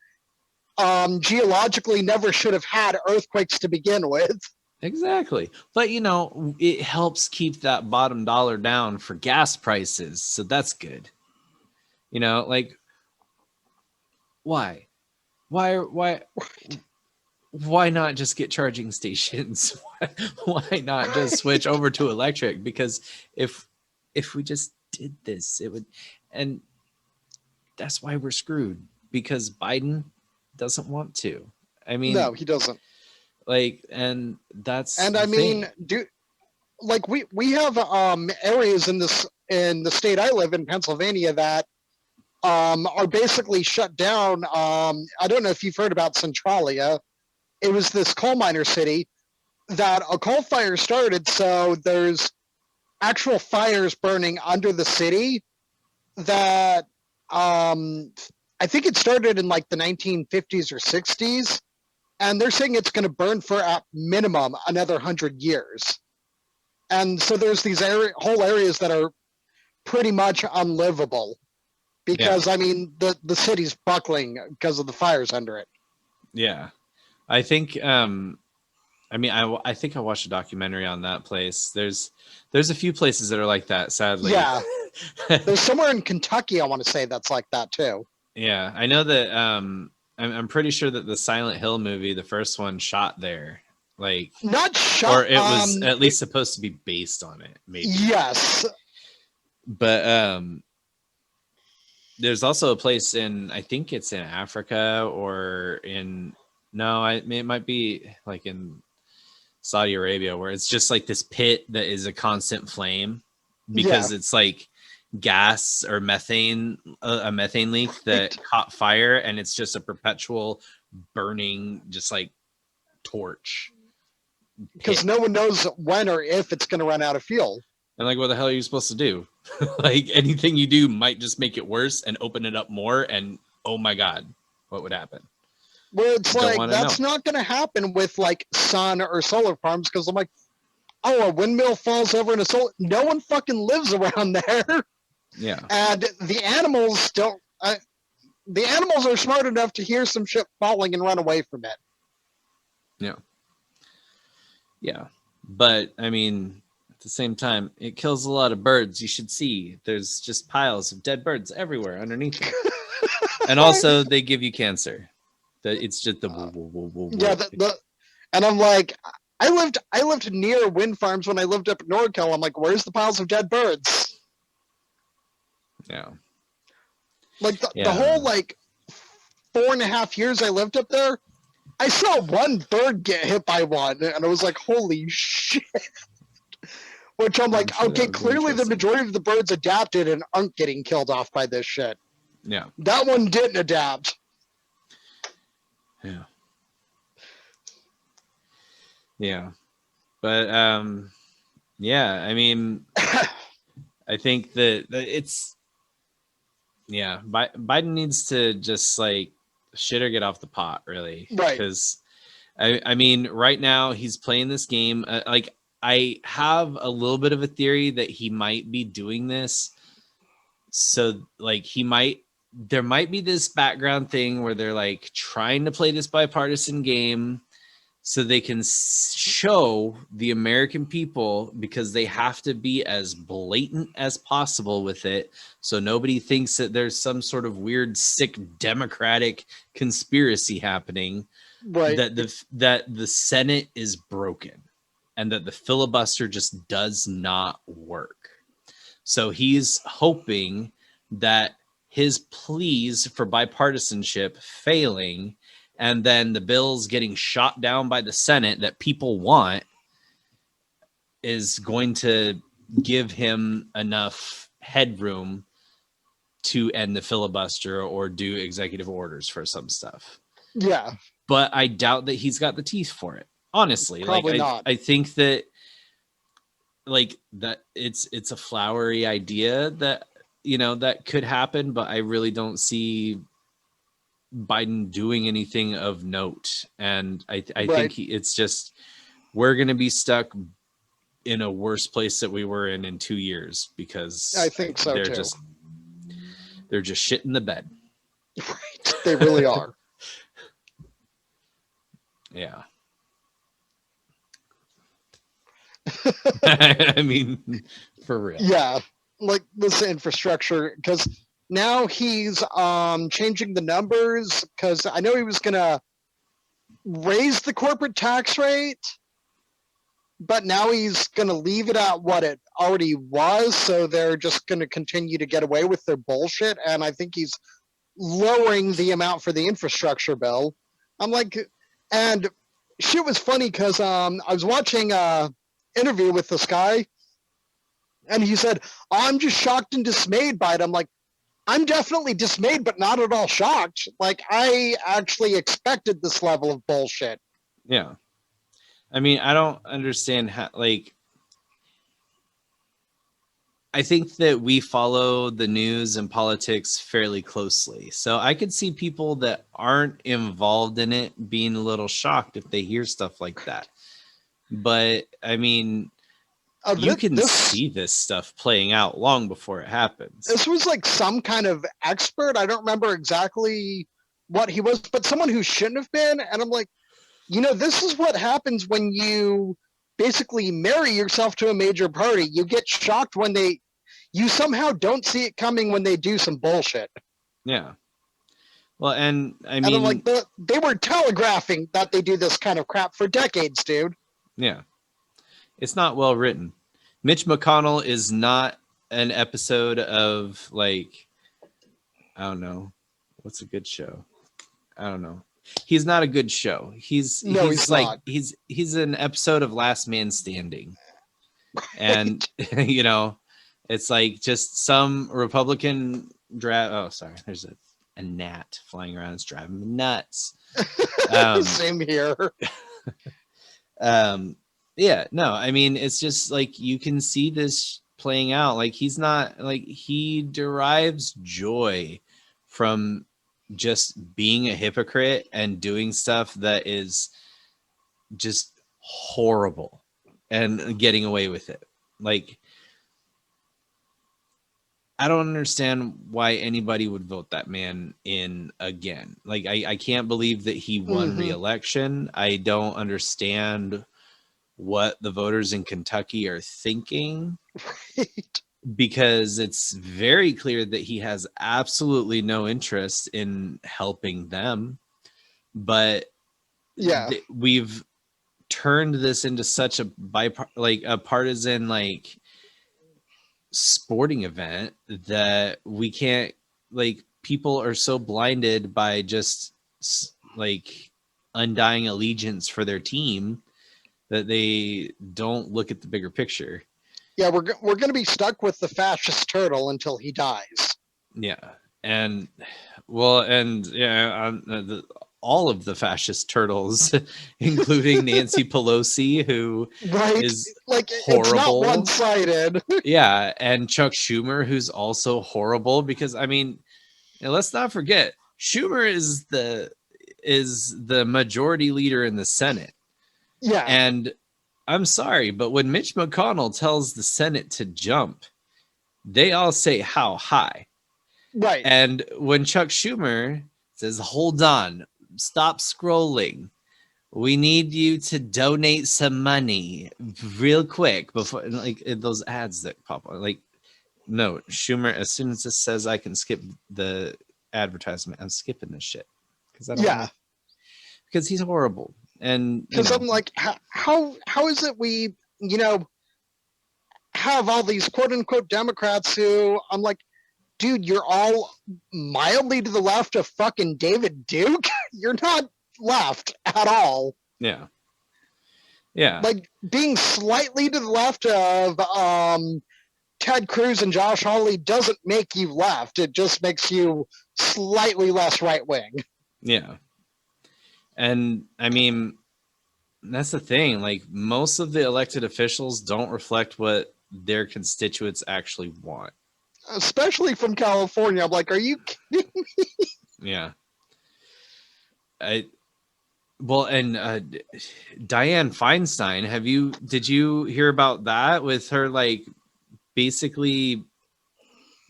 geologically never should have had earthquakes to begin with. Exactly. But it helps keep that bottom dollar down for gas prices, so that's good. Like, why not just get charging stations? Why not just switch over to electric? Because if we just did this, it would. And that's why we're screwed, because Biden doesn't want to. I mean, no, he doesn't. Like, and that's, and I mean, we have areas in the state I live in, Pennsylvania, that are basically shut down. I don't know if you've heard about Centralia. It was this coal miner city that a coal fire started. So there's actual fires burning under the city that I think it started in like the 1950s or 60s. And they're saying it's going to burn for at minimum another 100 years. And so there's these whole areas that are pretty much unlivable because, I mean, the city's buckling because of the fires under it. Yeah. I think, I think I watched a documentary on that place. There's a few places that are like that, sadly. Yeah. There's somewhere in Kentucky, I want to say, that's like that too. Yeah. I know that, I'm pretty sure that the Silent Hill movie, the first one, shot there. Like, not shot, or it was at least supposed to be based on it, maybe. Yes. But there's also a place I think it's in Africa or it might be like in Saudi Arabia, where it's just like this pit that is a constant flame because it's like gas or methane, a methane leak that caught fire, and it's just a perpetual burning, just like torch, because no one knows when or if it's going to run out of fuel. And like, what the hell are you supposed to do? Like anything you do might just make it worse and open it up more. And oh my God, what would happen? Where it's Don't like, wanna that's know. not going to happen with like sun or solar farms because I'm like, oh, a windmill falls over in a solar. No one fucking lives around there. Yeah. And the animals don't. The animals are smart enough to hear some shit falling and run away from it. Yeah. Yeah. But I mean, at the same time, it kills a lot of birds. You should see there's just piles of dead birds everywhere underneath it. And also they give you cancer. It's just the woo, woo, woo, woo, woo. Yeah, and I'm like, I lived near wind farms when I lived up in NorCal. I'm like, where's the piles of dead birds? Yeah. Like the Yeah. whole like 4.5 years I lived up there, I saw one bird get hit by one, and I was like, holy shit. Which I'm like, sure that okay, would be clearly the interesting. majority of the birds adapted and aren't getting killed off by this shit. Yeah. That one didn't adapt. Yeah. Yeah. But yeah, I mean, I think that it's, yeah, Biden needs to just like shit or get off the pot, really. Right. Because I mean, right now he's playing this game. Like, I have a little bit of a theory that he might be doing this. So, like, there might be this background thing where they're like trying to play this bipartisan game so they can show the American people, because they have to be as blatant as possible with it, so nobody thinks that there's some sort of weird, sick Democratic conspiracy happening, Right. that the Senate is broken and that the filibuster just does not work. So he's hoping that his pleas for bipartisanship failing, and then the bills getting shot down by the Senate that people want, is going to give him enough headroom to end the filibuster or do executive orders for some stuff. Yeah. But I doubt that he's got the teeth for it. Honestly, Probably not. I think that like that it's a flowery idea that, you know, that could happen, but I really don't see Biden doing anything of note. And I Right. think it's just, we're going to be stuck in a worse place that we were in 2 years, because I think so they're too. they're just shit in the bed. Right. They really are. Yeah. I mean, for real. Yeah, like this infrastructure, because now he's changing the numbers, because I know he was gonna raise the corporate tax rate, but now he's gonna leave it at what it already was, so they're just gonna continue to get away with their bullshit. And I think he's lowering the amount for the infrastructure bill. I'm like, and shit was funny because I was watching interview with this guy, and he said, I'm just shocked and dismayed by it. I'm like, I'm definitely dismayed, but not at all shocked. Like, I actually expected this level of bullshit. Yeah. I mean, I don't understand how, like, I think that we follow the news and politics fairly closely. So I could see people that aren't involved in it being a little shocked if they hear stuff like that. But I mean, you can see this stuff playing out long before it happens. This was like some kind of expert. I don't remember exactly what he was, but someone who shouldn't have been. And I'm like, you know, this is what happens when you basically marry yourself to a major party. You get shocked when you somehow don't see it coming when they do some bullshit. Yeah. Well, and I mean, and I'm like, they were telegraphing that they do this kind of crap for decades, dude. Yeah. It's not well written. Mitch McConnell is not an episode of, like, I don't know. What's a good show? I don't know. He's not a good show. He's like not. He's an episode of Last Man Standing. Right. And you know, it's like just some Republican oh, sorry, there's a gnat flying around. It's driving me nuts. Same here. Yeah, no, I mean, it's just like you can see this playing out. Like he's not like he derives joy from just being a hypocrite and doing stuff that is just horrible and getting away with it. Like I don't understand why anybody would vote that man in again. Like I can't believe that he won re-election. I don't understand what the voters in Kentucky are thinking. Right. Because it's very clear that he has absolutely no interest in helping them. But Yeah. We've turned this into such a a partisan like sporting event that we can't, like, people are so blinded by just like undying allegiance for their team that they don't look at the bigger picture. Yeah, we're going to be stuck with the fascist turtle until he dies. Yeah. And well, and yeah, all of the fascist turtles, including Nancy Pelosi, who is like horrible. It's not one-sided. Yeah, and Chuck Schumer, who's also horrible, because I mean, let's not forget, Schumer is the majority leader in the Senate. Yeah. And I'm sorry, but when Mitch McConnell tells the Senate to jump, they all say how high. Right. And when Chuck Schumer says, hold on, stop scrolling, we need you to donate some money real quick before, like, those ads that pop on, like, no, Schumer, as soon as it says I can skip the advertisement, I'm skipping this shit. Because I don't know. Because he's horrible. And because I'm like, how is it we, have all these quote unquote Democrats who I'm like, dude, you're all mildly to the left of fucking David Duke. You're not left at all. Yeah. Yeah. Like being slightly to the left of Ted Cruz and Josh Hawley doesn't make you left. It just makes you slightly less right wing. Yeah. And I mean, that's the thing. Like, most of the elected officials don't reflect what their constituents actually want. Especially from California. I'm like, are you kidding me? Yeah. Well, and Dianne Feinstein, did you hear about that with her, like, basically,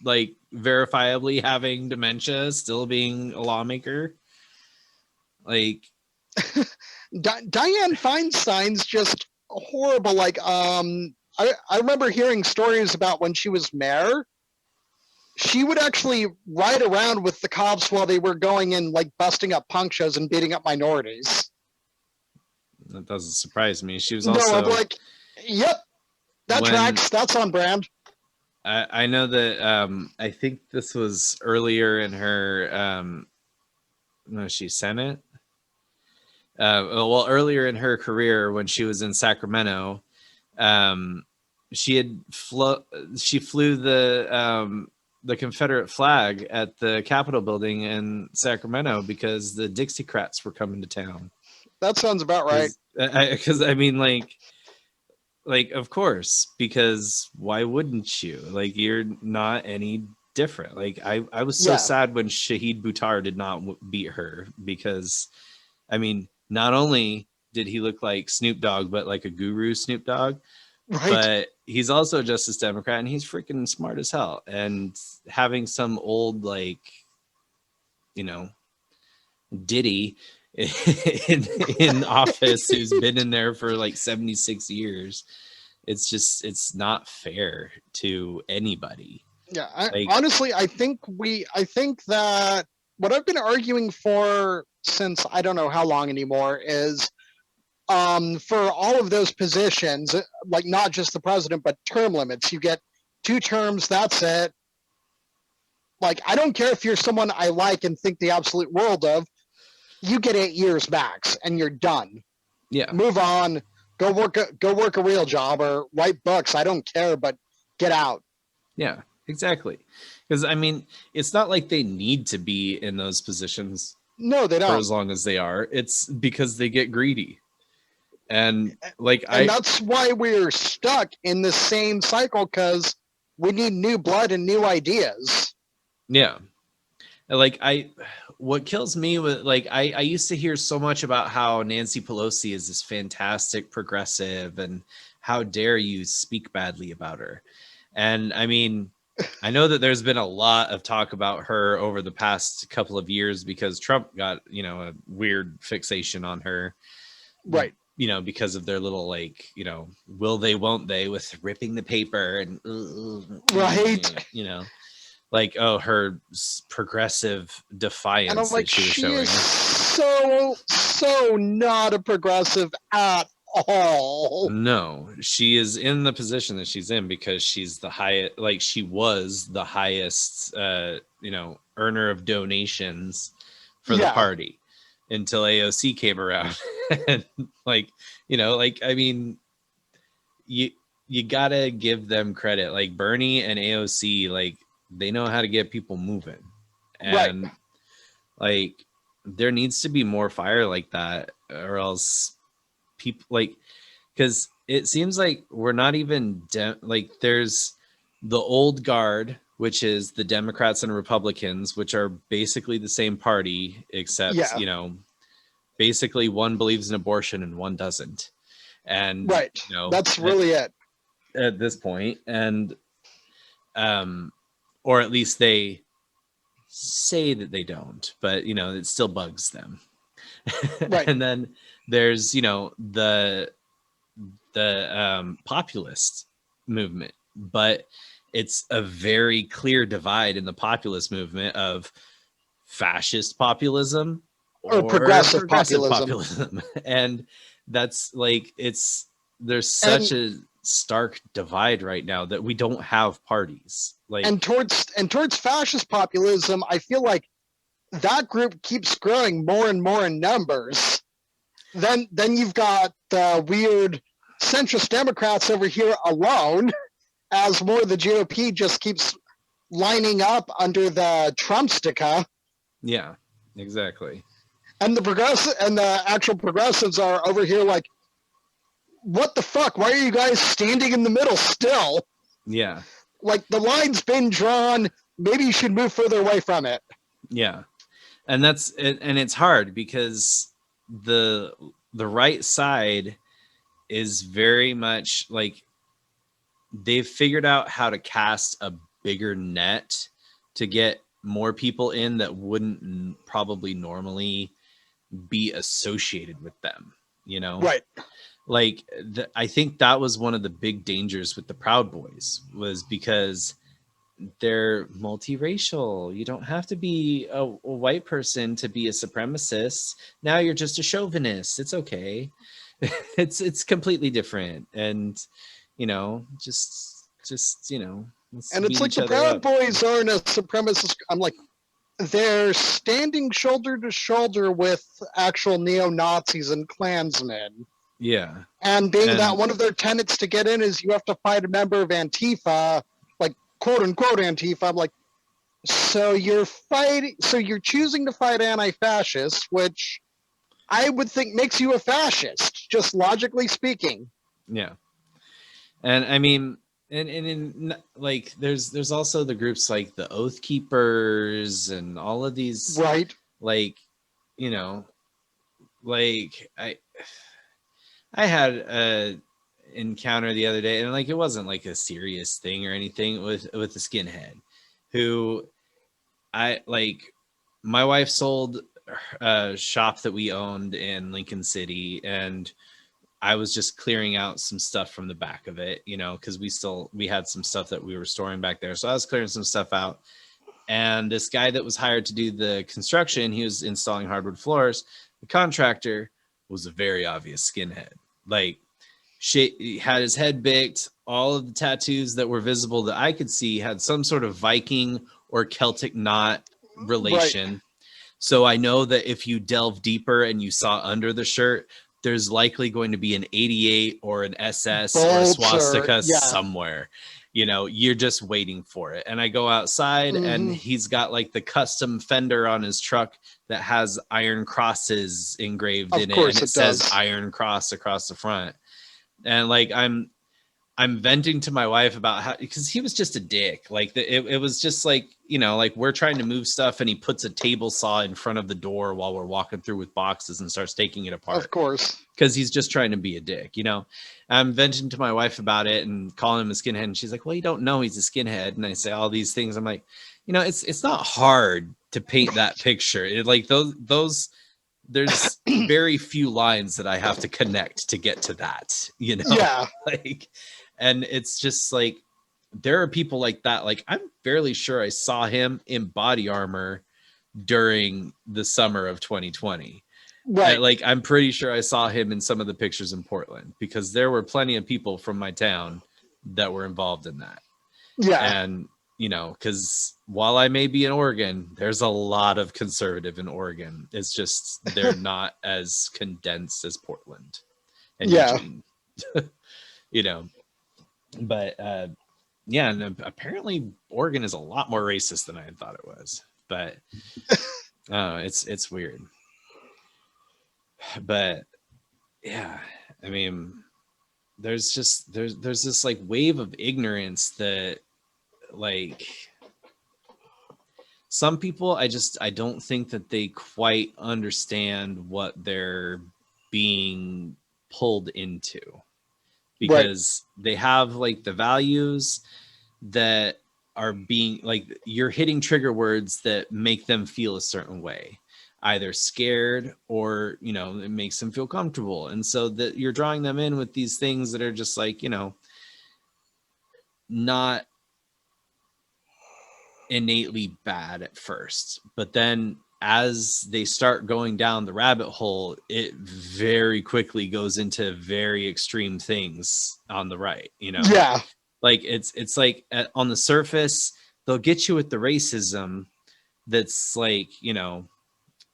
like, verifiably having dementia, still being a lawmaker? Like, Dianne Feinstein's just horrible. Like, I remember hearing stories about when she was mayor, she would actually ride around with the cops while they were going in, like, busting up punk shows and beating up minorities. That doesn't surprise me. She was also... No, I'm like, yep, that tracks. That's on brand. I know that I think this was earlier in her... no, she Senate? Well, earlier in her career when she was in Sacramento, she flew the Confederate flag at the Capitol building in Sacramento because the Dixiecrats were coming to town. That sounds about right. Because I mean, like, of course, because why wouldn't you? Like, you're not any different. Like, I was so sad when Shahid Buttar did not beat her, because, I mean, not only did he look like Snoop Dogg, but like a guru Snoop Dogg. Right. But he's also a Justice Democrat, and he's freaking smart as hell. And having some old, like, Diddy in office who's been in there for like 76 years, it's not fair to anybody. Yeah, honestly, I think that what I've been arguing for since I don't know how long anymore is for all of those positions, like not just the president, but term limits. You get 2 terms, that's it. Like, I don't care if you're someone I like and think the absolute world of, you get 8 years max and you're done. Yeah. Move on, go work a real job or write books. I don't care, but get out. Yeah, exactly. Because I mean, it's not like they need to be in those positions. No, they don't. For as long as they are. It's because they get greedy. And like and that's why we're stuck in the same cycle, because we need new blood and new ideas. Yeah. Like what kills me with like I used to hear so much about how Nancy Pelosi is this fantastic progressive and how dare you speak badly about her. And I mean, I know that there's been a lot of talk about her over the past couple of years because Trump got, you know, a weird fixation on her. Right. You know, because of their little like, you know, will they, won't they, with ripping the paper and right. you know, like, oh, her progressive defiance And I'm like, that she was she showing. is so not a progressive at all. No, she is in the position that she's in because she's the highest, like she was the highest, you know, earner of donations for the party until AOC came around. And like, you know, like, I mean, you gotta give them credit. Like Bernie and AOC, like they know how to get people moving. And like there needs to be more fire like that, or else people like, because it seems like we're not even like there's the old guard, which is the Democrats and Republicans, which are basically the same party, except you know, basically one believes in abortion and one doesn't. And you know, that's really it at this point. And or at least they say that they don't, but you know, it still bugs them. And then there's, you know, the populist movement, but it's a very clear divide in the populist movement of fascist populism or progressive populism. And that's like, there's such a stark divide right now that we don't have parties. Like, and towards fascist populism, I feel like that group keeps growing more and more in numbers. Then you've got the weird centrist Democrats over here alone, as more of the GOP just keeps lining up under the Trumpstica. Yeah, exactly. And the actual progressives are over here like, what the fuck? Why are you guys standing in the middle still? Yeah. Like the line's been drawn. Maybe you should move further away from it. Yeah. And that's it, and it's hard because the right side is very much like they've figured out how to cast a bigger net to get more people in that wouldn't probably normally be associated with them, you know? Right. Like I think that was one of the big dangers with the Proud Boys, was because they're multiracial. You don't have to be a white person to be a supremacist. Now you're just a chauvinist. It's okay. It's completely different. And you know, just you know, and it's like the Proud Boys aren't a supremacist. I'm like, they're standing shoulder to shoulder with actual neo-Nazis and Klansmen. Yeah. And being that one of their tenets to get in is you have to fight a member of Antifa, like quote unquote Antifa. I'm like, so you're choosing to fight anti-fascists, which I would think makes you a fascist, just logically speaking. Yeah. And I mean, and in like there's also the groups like the Oath Keepers and all of these, like, you know, like I had a encounter the other day, and like it wasn't like a serious thing or anything, with a skinhead who I like. My wife sold a shop that we owned in Lincoln City, and I was just clearing out some stuff from the back of it, you know, because we had some stuff that we were storing back there. So I was clearing some stuff out. And this guy that was hired to do the construction, he was installing hardwood floors. The contractor was a very obvious skinhead. Like, he had his head baked. All of the tattoos that were visible that I could see had some sort of Viking or Celtic knot relation. So I know that if you delve deeper and you saw under the shirt, there's likely going to be an 88 or an SS or a swastika somewhere. You know, you're just waiting for it. And I go outside and he's got like the custom fender on his truck that has iron crosses engraved Of in it, course and it it says does. Iron Cross across the front. And like I'm venting to my wife about how, because he was just a dick. Like it was just like, you know, like we're trying to move stuff and he puts a table saw in front of the door while we're walking through with boxes and starts taking it apart. Of course. Because he's just trying to be a dick, you know. I'm venting to my wife about it and calling him a skinhead, and she's like, well, you don't know he's a skinhead. And I say all these things. I'm like, you know, it's not hard to paint that picture. Like those there's very few lines that I have to connect to get to that, you know. Yeah. Like, and it's just like there are people like that. Like I'm fairly sure I saw him in body armor during the summer of 2020. Right. Like I'm pretty sure I saw him in some of the pictures in Portland, because there were plenty of people from my town that were involved in that. Yeah. And you know, because while I may be in Oregon, there's a lot of conservative in Oregon. It's just they're not as condensed as Portland and Eugene. You know. But yeah, and apparently Oregon is a lot more racist than I had thought it was. But it's weird. But yeah, I mean, there's this like wave of ignorance that like some people I don't think that they quite understand what they're being pulled into, because they have like the values that are being like, you're hitting trigger words that make them feel a certain way, either scared or, you know, it makes them feel comfortable. And so that you're drawing them in with these things that are just like, you know, not innately bad at first, but then as they start going down the rabbit hole, it very quickly goes into very extreme things on the right, you know. Yeah. Like it's like on the surface they'll get you with the racism that's like, you know,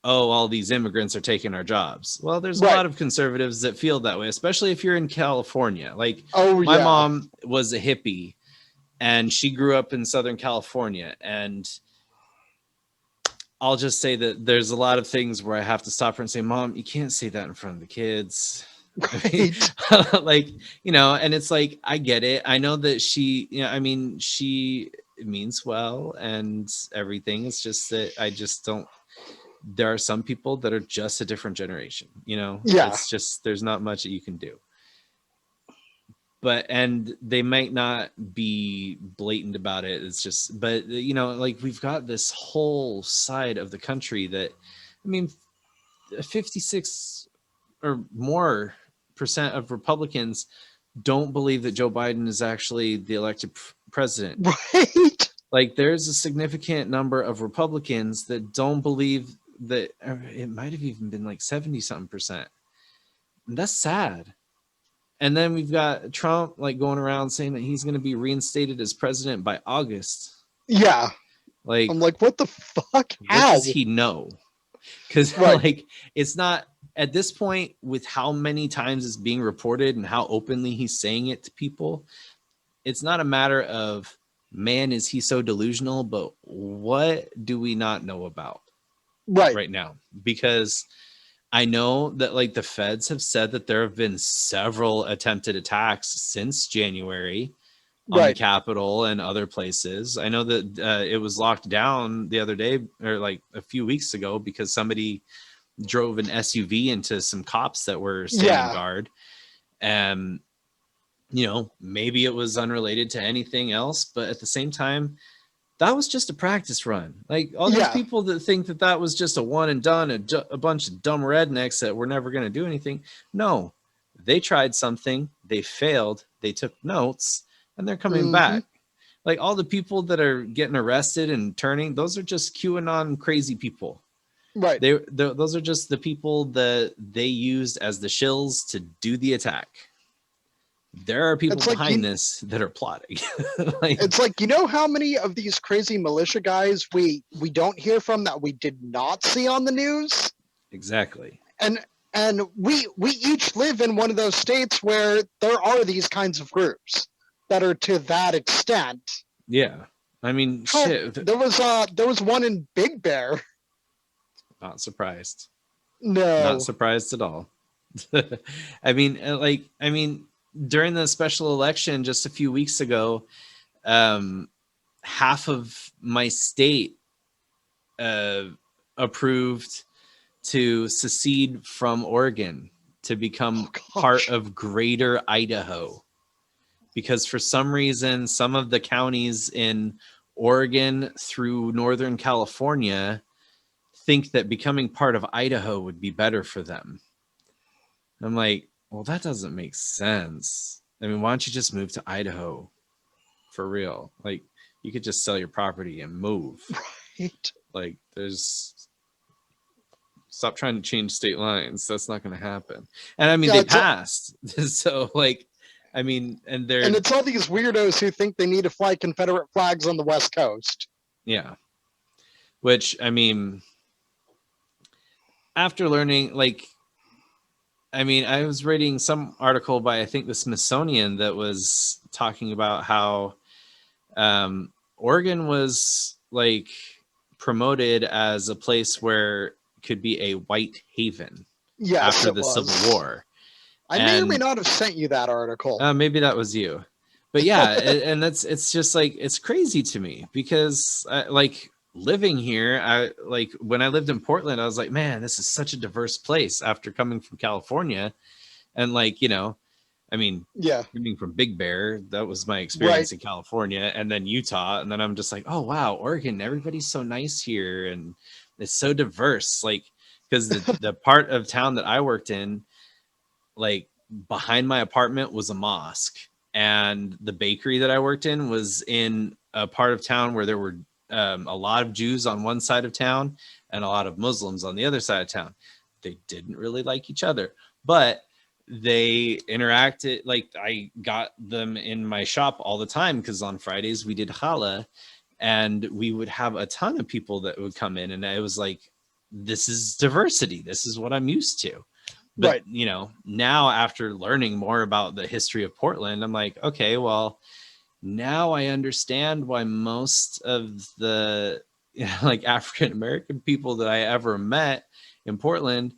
oh, all these immigrants are taking our jobs. Well, there's a lot of conservatives that feel that way, especially if you're in California. Like my mom was a hippie and she grew up in Southern California, and I'll just say that there's a lot of things where I have to stop her and say, Mom, you can't say that in front of the kids. Right. Like, you know, and it's like, I get it. I know that she, you know, I mean, she means well and everything. It's just that I just don't, there are some people that are just a different generation, you know. It's just, there's not much that you can do. But, and they might not be blatant about it. It's just, but you know, like we've got this whole side of the country that, I mean, 56 or more percent of Republicans don't believe that Joe Biden is actually the elected president. Right. Like there's a significant number of Republicans that don't believe that. It might have even been like 70-something%. And that's sad. And then we've got Trump like going around saying that he's going to be reinstated as president by August. Yeah. Like, I'm like, what the fuck? How? What does he know? Because like, it's not at this point, with how many times it's being reported and how openly he's saying it to people. It's not a matter of, man, is he so delusional? But what do we not know about right now? Because I know that like the feds have said that there have been several attempted attacks since January on the Capitol and other places. I know that it was locked down the other day, or like a few weeks ago, because somebody drove an SUV into some cops that were standing guard. And, you know, maybe it was unrelated to anything else, but at the same time, that was just a practice run. Like all these people that think that that was just a one and done, a bunch of dumb rednecks that were never going to do anything. No, they tried something, they failed, they took notes, and they're coming back. Like all the people that are getting arrested and turning, those are just QAnon crazy people. Right. Those are just the people that they used as the shills to do the attack. There are people behind this that are plotting. Like, it's like, you know how many of these crazy militia guys we don't hear from that we did not see on the news? Exactly. And we each live in one of those states where there are these kinds of groups that are to that extent. Yeah. I mean, shit. There was one in Big Bear. Not surprised. Not No. surprised at all. I mean, during the special election just a few weeks ago, half of my state uh, approved to secede from Oregon to become part of Greater Idaho, because for some reason, some of the counties in Oregon through Northern California think that becoming part of Idaho would be better for them. I'm like, well, that doesn't make sense. I mean, why don't you just move to Idaho for real? Like, you could just sell your property and move. Right. Like, stop trying to change state lines. That's not going to happen. And I mean, they passed. So, like, I mean, and it's all these weirdos who think they need to fly Confederate flags on the West Coast. Yeah. Which, I mean, after learning, like, I mean, I was reading some article by, I think, the Smithsonian that was talking about how Oregon was like promoted as a place where it could be a white haven after the Civil War. I may or may not have sent you that article. Maybe that was you. But yeah, and it's just like, it's crazy to me because like living here, I like when I lived in Portland, I was like, man, this is such a diverse place after coming from California. And like, you know, I mean, coming from Big Bear, that was my experience in California, and then Utah. And then I'm just like, oh, wow, Oregon, everybody's so nice here. And it's so diverse. Like, because the part of town that I worked in, like behind my apartment was a mosque. And the bakery that I worked in was in a part of town where there were a lot of Jews on one side of town and a lot of Muslims on the other side of town. They didn't really like each other, but they interacted. Like, I got them in my shop all the time because on Fridays we did challah, and we would have a ton of people that would come in, and I was like, this is diversity. This is what I'm used to. But, you know, now after learning more about the history of Portland, I'm like, okay, well, now I understand why most of the, you know, like African-American people that I ever met in Portland,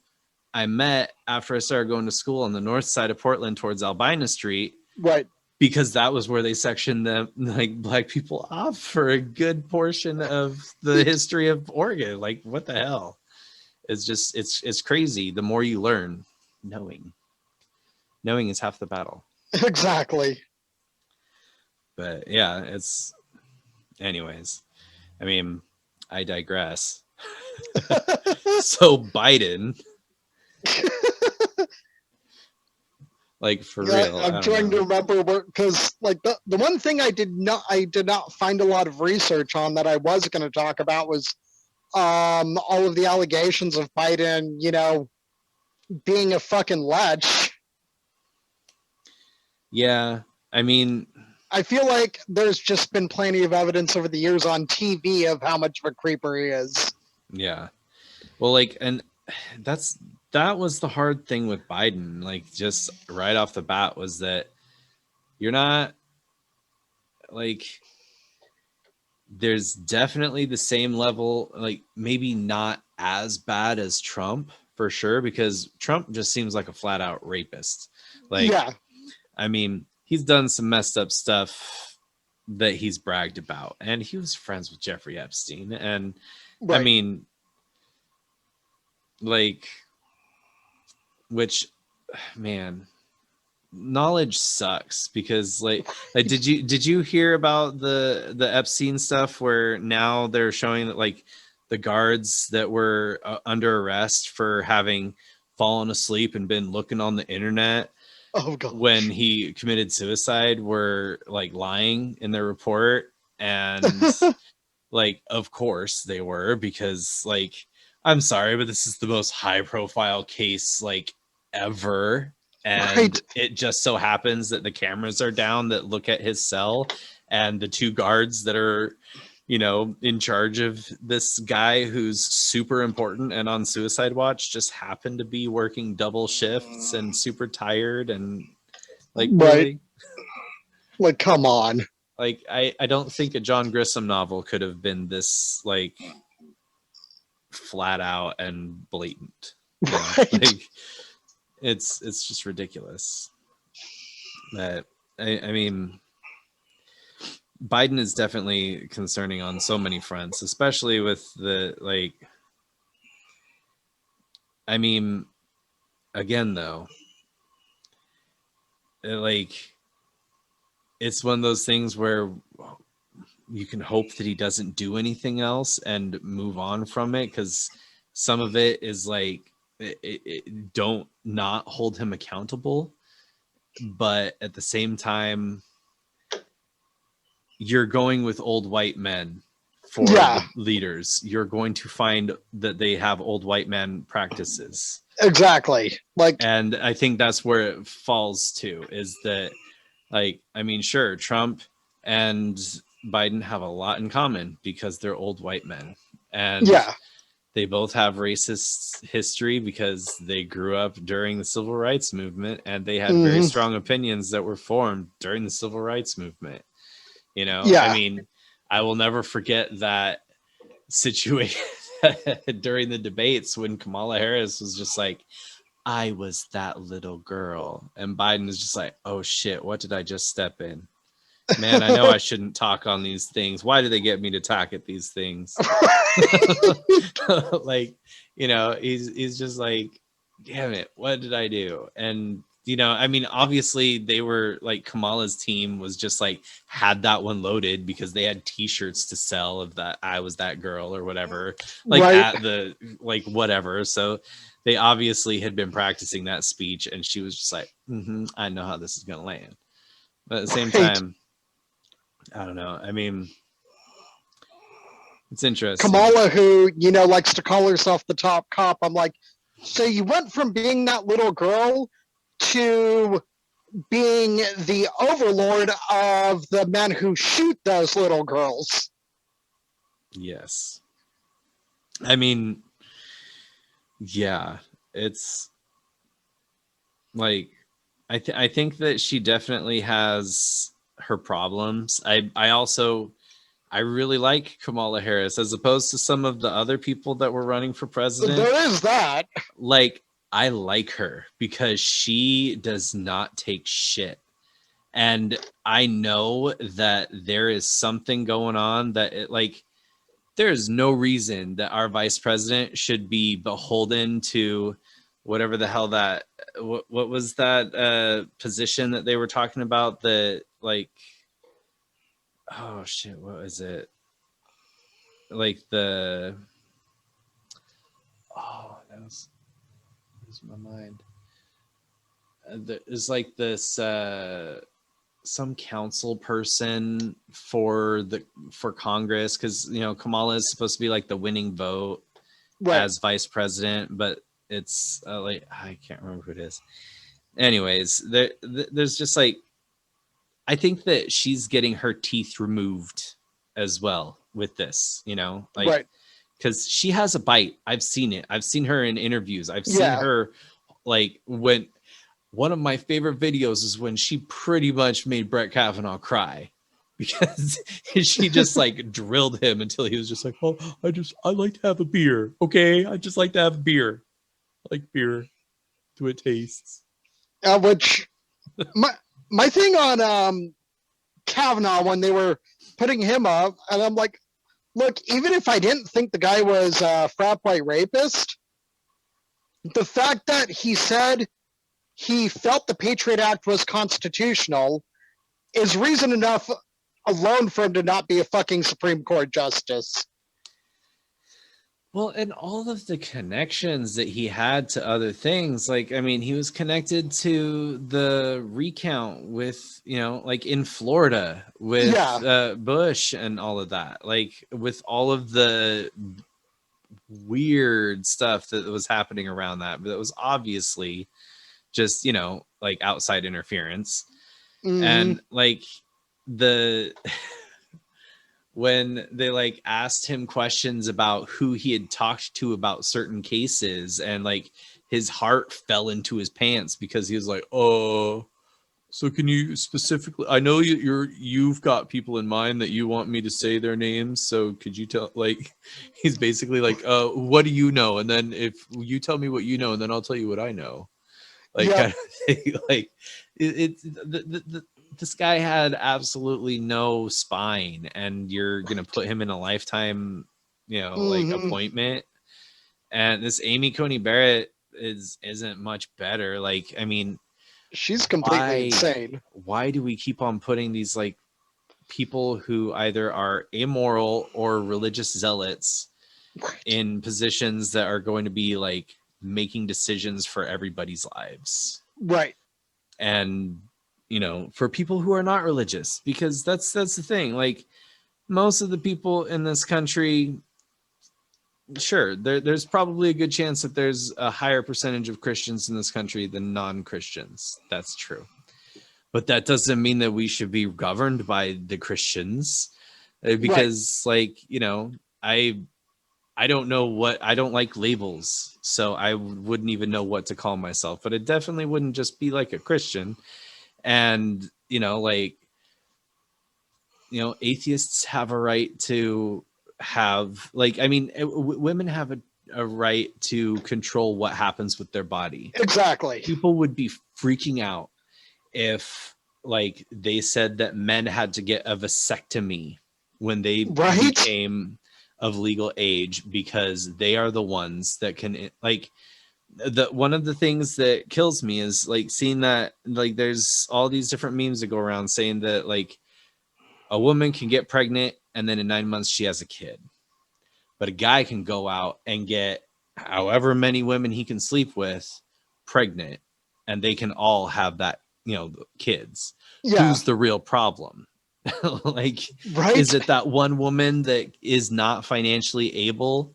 I met after I started going to school on the north side of Portland towards Albina Street. Right. Because that was where they sectioned the like black people off for a good portion of the history of Oregon. Like, what the hell? It's just, it's crazy. The more you learn, knowing is half the battle. Exactly. But yeah, anyways, I mean, I digress. So Biden, like, for real. I'm trying to remember because like the one thing I did not find a lot of research on that I was going to talk about was all of the allegations of Biden, you know, being a fucking lech. Yeah, I mean, I feel like there's just been plenty of evidence over the years on TV of how much of a creeper he is. Yeah. Well, like, and that was the hard thing with Biden, like, just right off the bat, was that you're not, like, there's definitely the same level, like maybe not as bad as Trump for sure, because Trump just seems like a flat out rapist. Like, yeah. I mean, he's done some messed up stuff that he's bragged about, and he was friends with Jeffrey Epstein. And right. I mean, like, which, man, knowledge sucks, because like did you hear about the Epstein stuff, where now they're showing that like the guards that were under arrest for having fallen asleep and been looking on the internet when he committed suicide were like lying in their report? And like, of course they were, because like, I'm sorry, but this is the most high profile case like ever. And it just so happens that the cameras are down that look at his cell, and the two guards that are, you know, in charge of this guy who's super important and on suicide watch just happen to be working double shifts and super tired. And like, really? Like, come on. Like, I don't think a John Grisham novel could have been this like flat out and blatant. You know? Right. Like, it's just ridiculous. That I mean, Biden is definitely concerning on so many fronts, especially with the like. I mean, again though, like, it's one of those things where you can hope that he doesn't do anything else and move on from it, because some of it is like don't not hold him accountable, but at the same time you're going with old white men for Yeah. the leaders. You're going to find that they have old white man practices. Exactly. Like, And I think that's where it falls to, is that, like, I mean, sure, Trump and Biden have a lot in common because they're old white men. And yeah. they both have racist history because they grew up during the civil rights movement, and they had very Mhm. strong opinions that were formed during the civil rights movement. You know, Yeah. I mean, I will never forget that situation during the debates when Kamala Harris was just like, I was that little girl. And Biden is just like, oh shit, what did I just step in? Man, I know I shouldn't talk on these things. Why do they get me to talk at these things? Like, you know, he's just like, damn it, what did I do? And you know, I mean, obviously they were like, Kamala's team was just like, had that one loaded because they had t-shirts to sell of that I was that girl or whatever, like Right. at the like whatever. So they obviously had been practicing that speech, and she was just like, I know how this is gonna land. But at the same Right. time, I don't know. I mean, it's interesting. Kamala, who, likes to call herself the top cop. I'm like, so you went from being that little girl to being the overlord of the men who shoot those little girls. Yes. I mean, yeah, it's like, I think that she definitely has her problems. I really like Kamala Harris as opposed to some of the other people that were running for president. There is that. Like, I like her because she does not take shit. And I know that there is something going on that there is no reason that our vice president should be beholden to whatever the hell that, what was that position that they were talking about, that like, oh shit, what was it? Like that was my mind. There's like this some council person for Congress, because Kamala is supposed to be like the winning vote as vice president, but it's like, I can't remember who it is. Anyways, there's just like, I think that she's getting her teeth removed as well with this, because she has a bite. I've seen it. I've seen her in interviews. I've seen her, like, when one of my favorite videos is when she pretty much made Brett Kavanaugh cry, because she just like drilled him until he was just like, oh, I like to have a beer. Okay. I just like to have a beer. I like beer to it tastes. Which my thing on Kavanaugh, when they were putting him up, and I'm like, look, even if I didn't think the guy was a frat boy rapist, the fact that he said he felt the Patriot Act was constitutional is reason enough alone for him to not be a fucking Supreme Court justice. Well, and all of the connections that he had to other things, like, I mean, he was connected to the recount with, like in Florida with Bush and all of that, like with all of the weird stuff that was happening around that, but it was obviously just, like outside interference. And like when they like asked him questions about who he had talked to about certain cases, and like his heart fell into his pants because he was like, oh, So can you specifically? I know you've got people in mind that you want me to say their names. So could you tell? Like, he's basically like, what do you know? And then if you tell me what you know, and then I'll tell you what I know. Like, Yep. kind of thing. Like, this guy had absolutely no spine, and you're gonna put him in a lifetime, like Mhm. appointment. And this Amy Coney Barrett isn't much better. Like, I mean, She's completely why insane. why do we keep on putting these like people who either are immoral or religious zealots Right. in positions that are going to be like making decisions for everybody's lives? Right. And for people who are not religious, because that's the thing. Like, most of the people in this country, sure, there's probably a good chance that there's a higher percentage of Christians in this country than non-Christians. That's true. But that doesn't mean that we should be governed by the Christians, because like, I don't know I don't like labels, so I wouldn't even know what to call myself, but it definitely wouldn't just be like a Christian. And, atheists have a right to have, like, I mean, women have a right to control what happens with their body. Exactly. People would be freaking out if like they said that men had to get a vasectomy when they became of legal age, because they are the ones that can, like, one of the things that kills me is like seeing that, like, there's all these different memes that go around saying that like a woman can get pregnant and then in 9 months she has a kid, but a guy can go out and get however many women he can sleep with pregnant, and they can all have that, kids. Yeah. Who's the real problem? Like, Right. is it that one woman that is not financially able?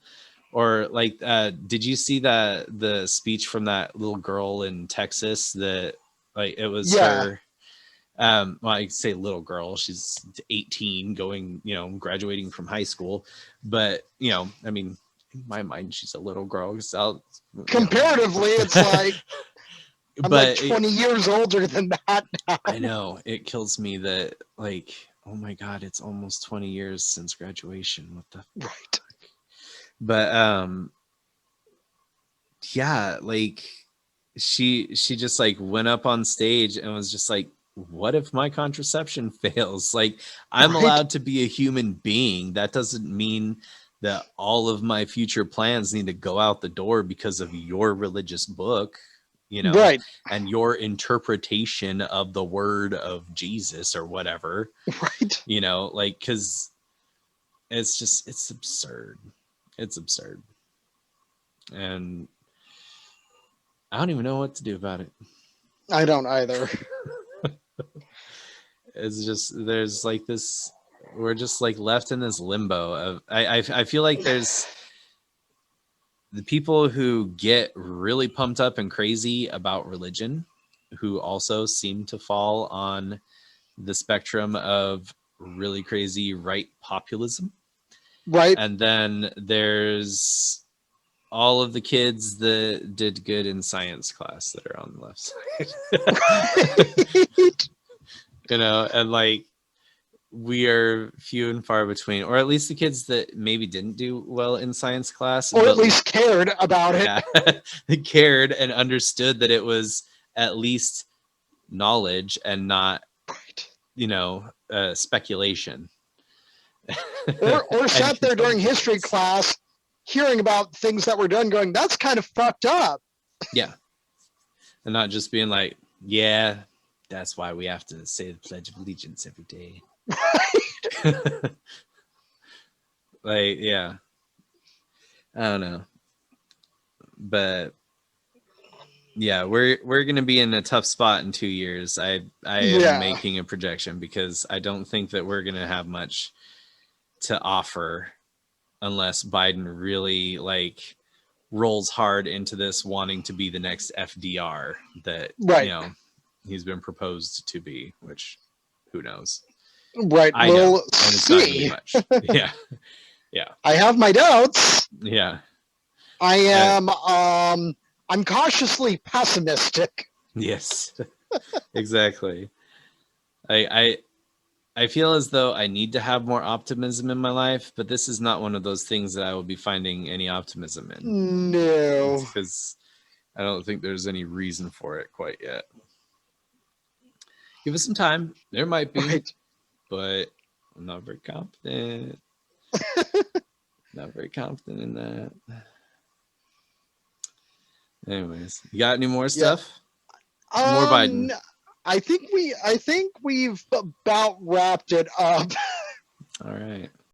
Or like, did you see the speech from that little girl in Texas that, like, it was her? Well, I say little girl, she's 18, going, graduating from high school. But, I mean, in my mind, she's a little girl. Comparatively, it's like, I'm but like 20 years older than that now. I know, it kills me that, like, oh my God, it's almost 20 years since graduation. What the right. But yeah, like, she just like went up on stage and was just like, what if my contraception fails? Like, I'm allowed to be a human being. That doesn't mean that all of my future plans need to go out the door because of your religious book, Right. and your interpretation of the word of Jesus or whatever. Right. Like, because it's absurd. It's absurd. And I don't even know what to do about it. I don't either. It's just, there's like this, we're just like left in this limbo of, I feel like there's the people who get really pumped up and crazy about religion, who also seem to fall on the spectrum of really crazy right populism. Right. And then there's all of the kids that did good in science class that are on the left side. Right. And like, we are few and far between, or at least the kids that maybe didn't do well in science class, or at least cared about it. Yeah, they cared and understood that it was at least knowledge and not, speculation. Or sat there during history class hearing about things that were done going, that's kind of fucked up. Yeah. And not just being like, yeah, that's why we have to say the Pledge of Allegiance every day. Right. Like, yeah. I don't know. But yeah, we're gonna be in a tough spot in 2 years. I am making a projection, because I don't think that we're gonna have much to offer unless Biden really like rolls hard into this, wanting to be the next FDR that he's been proposed to be, which who knows. Right. I know, and it's not gonna be much. Yeah. Yeah. I have my doubts. Yeah. I am I'm cautiously pessimistic. Yes. Exactly. I feel as though I need to have more optimism in my life, but this is not one of those things that I will be finding any optimism in. No. Because I don't think there's any reason for it quite yet. Give us some time. There might be, Right. but I'm not very confident. Not very confident in that. Anyways, you got any more stuff? More Biden. I think we've about wrapped it up. All right.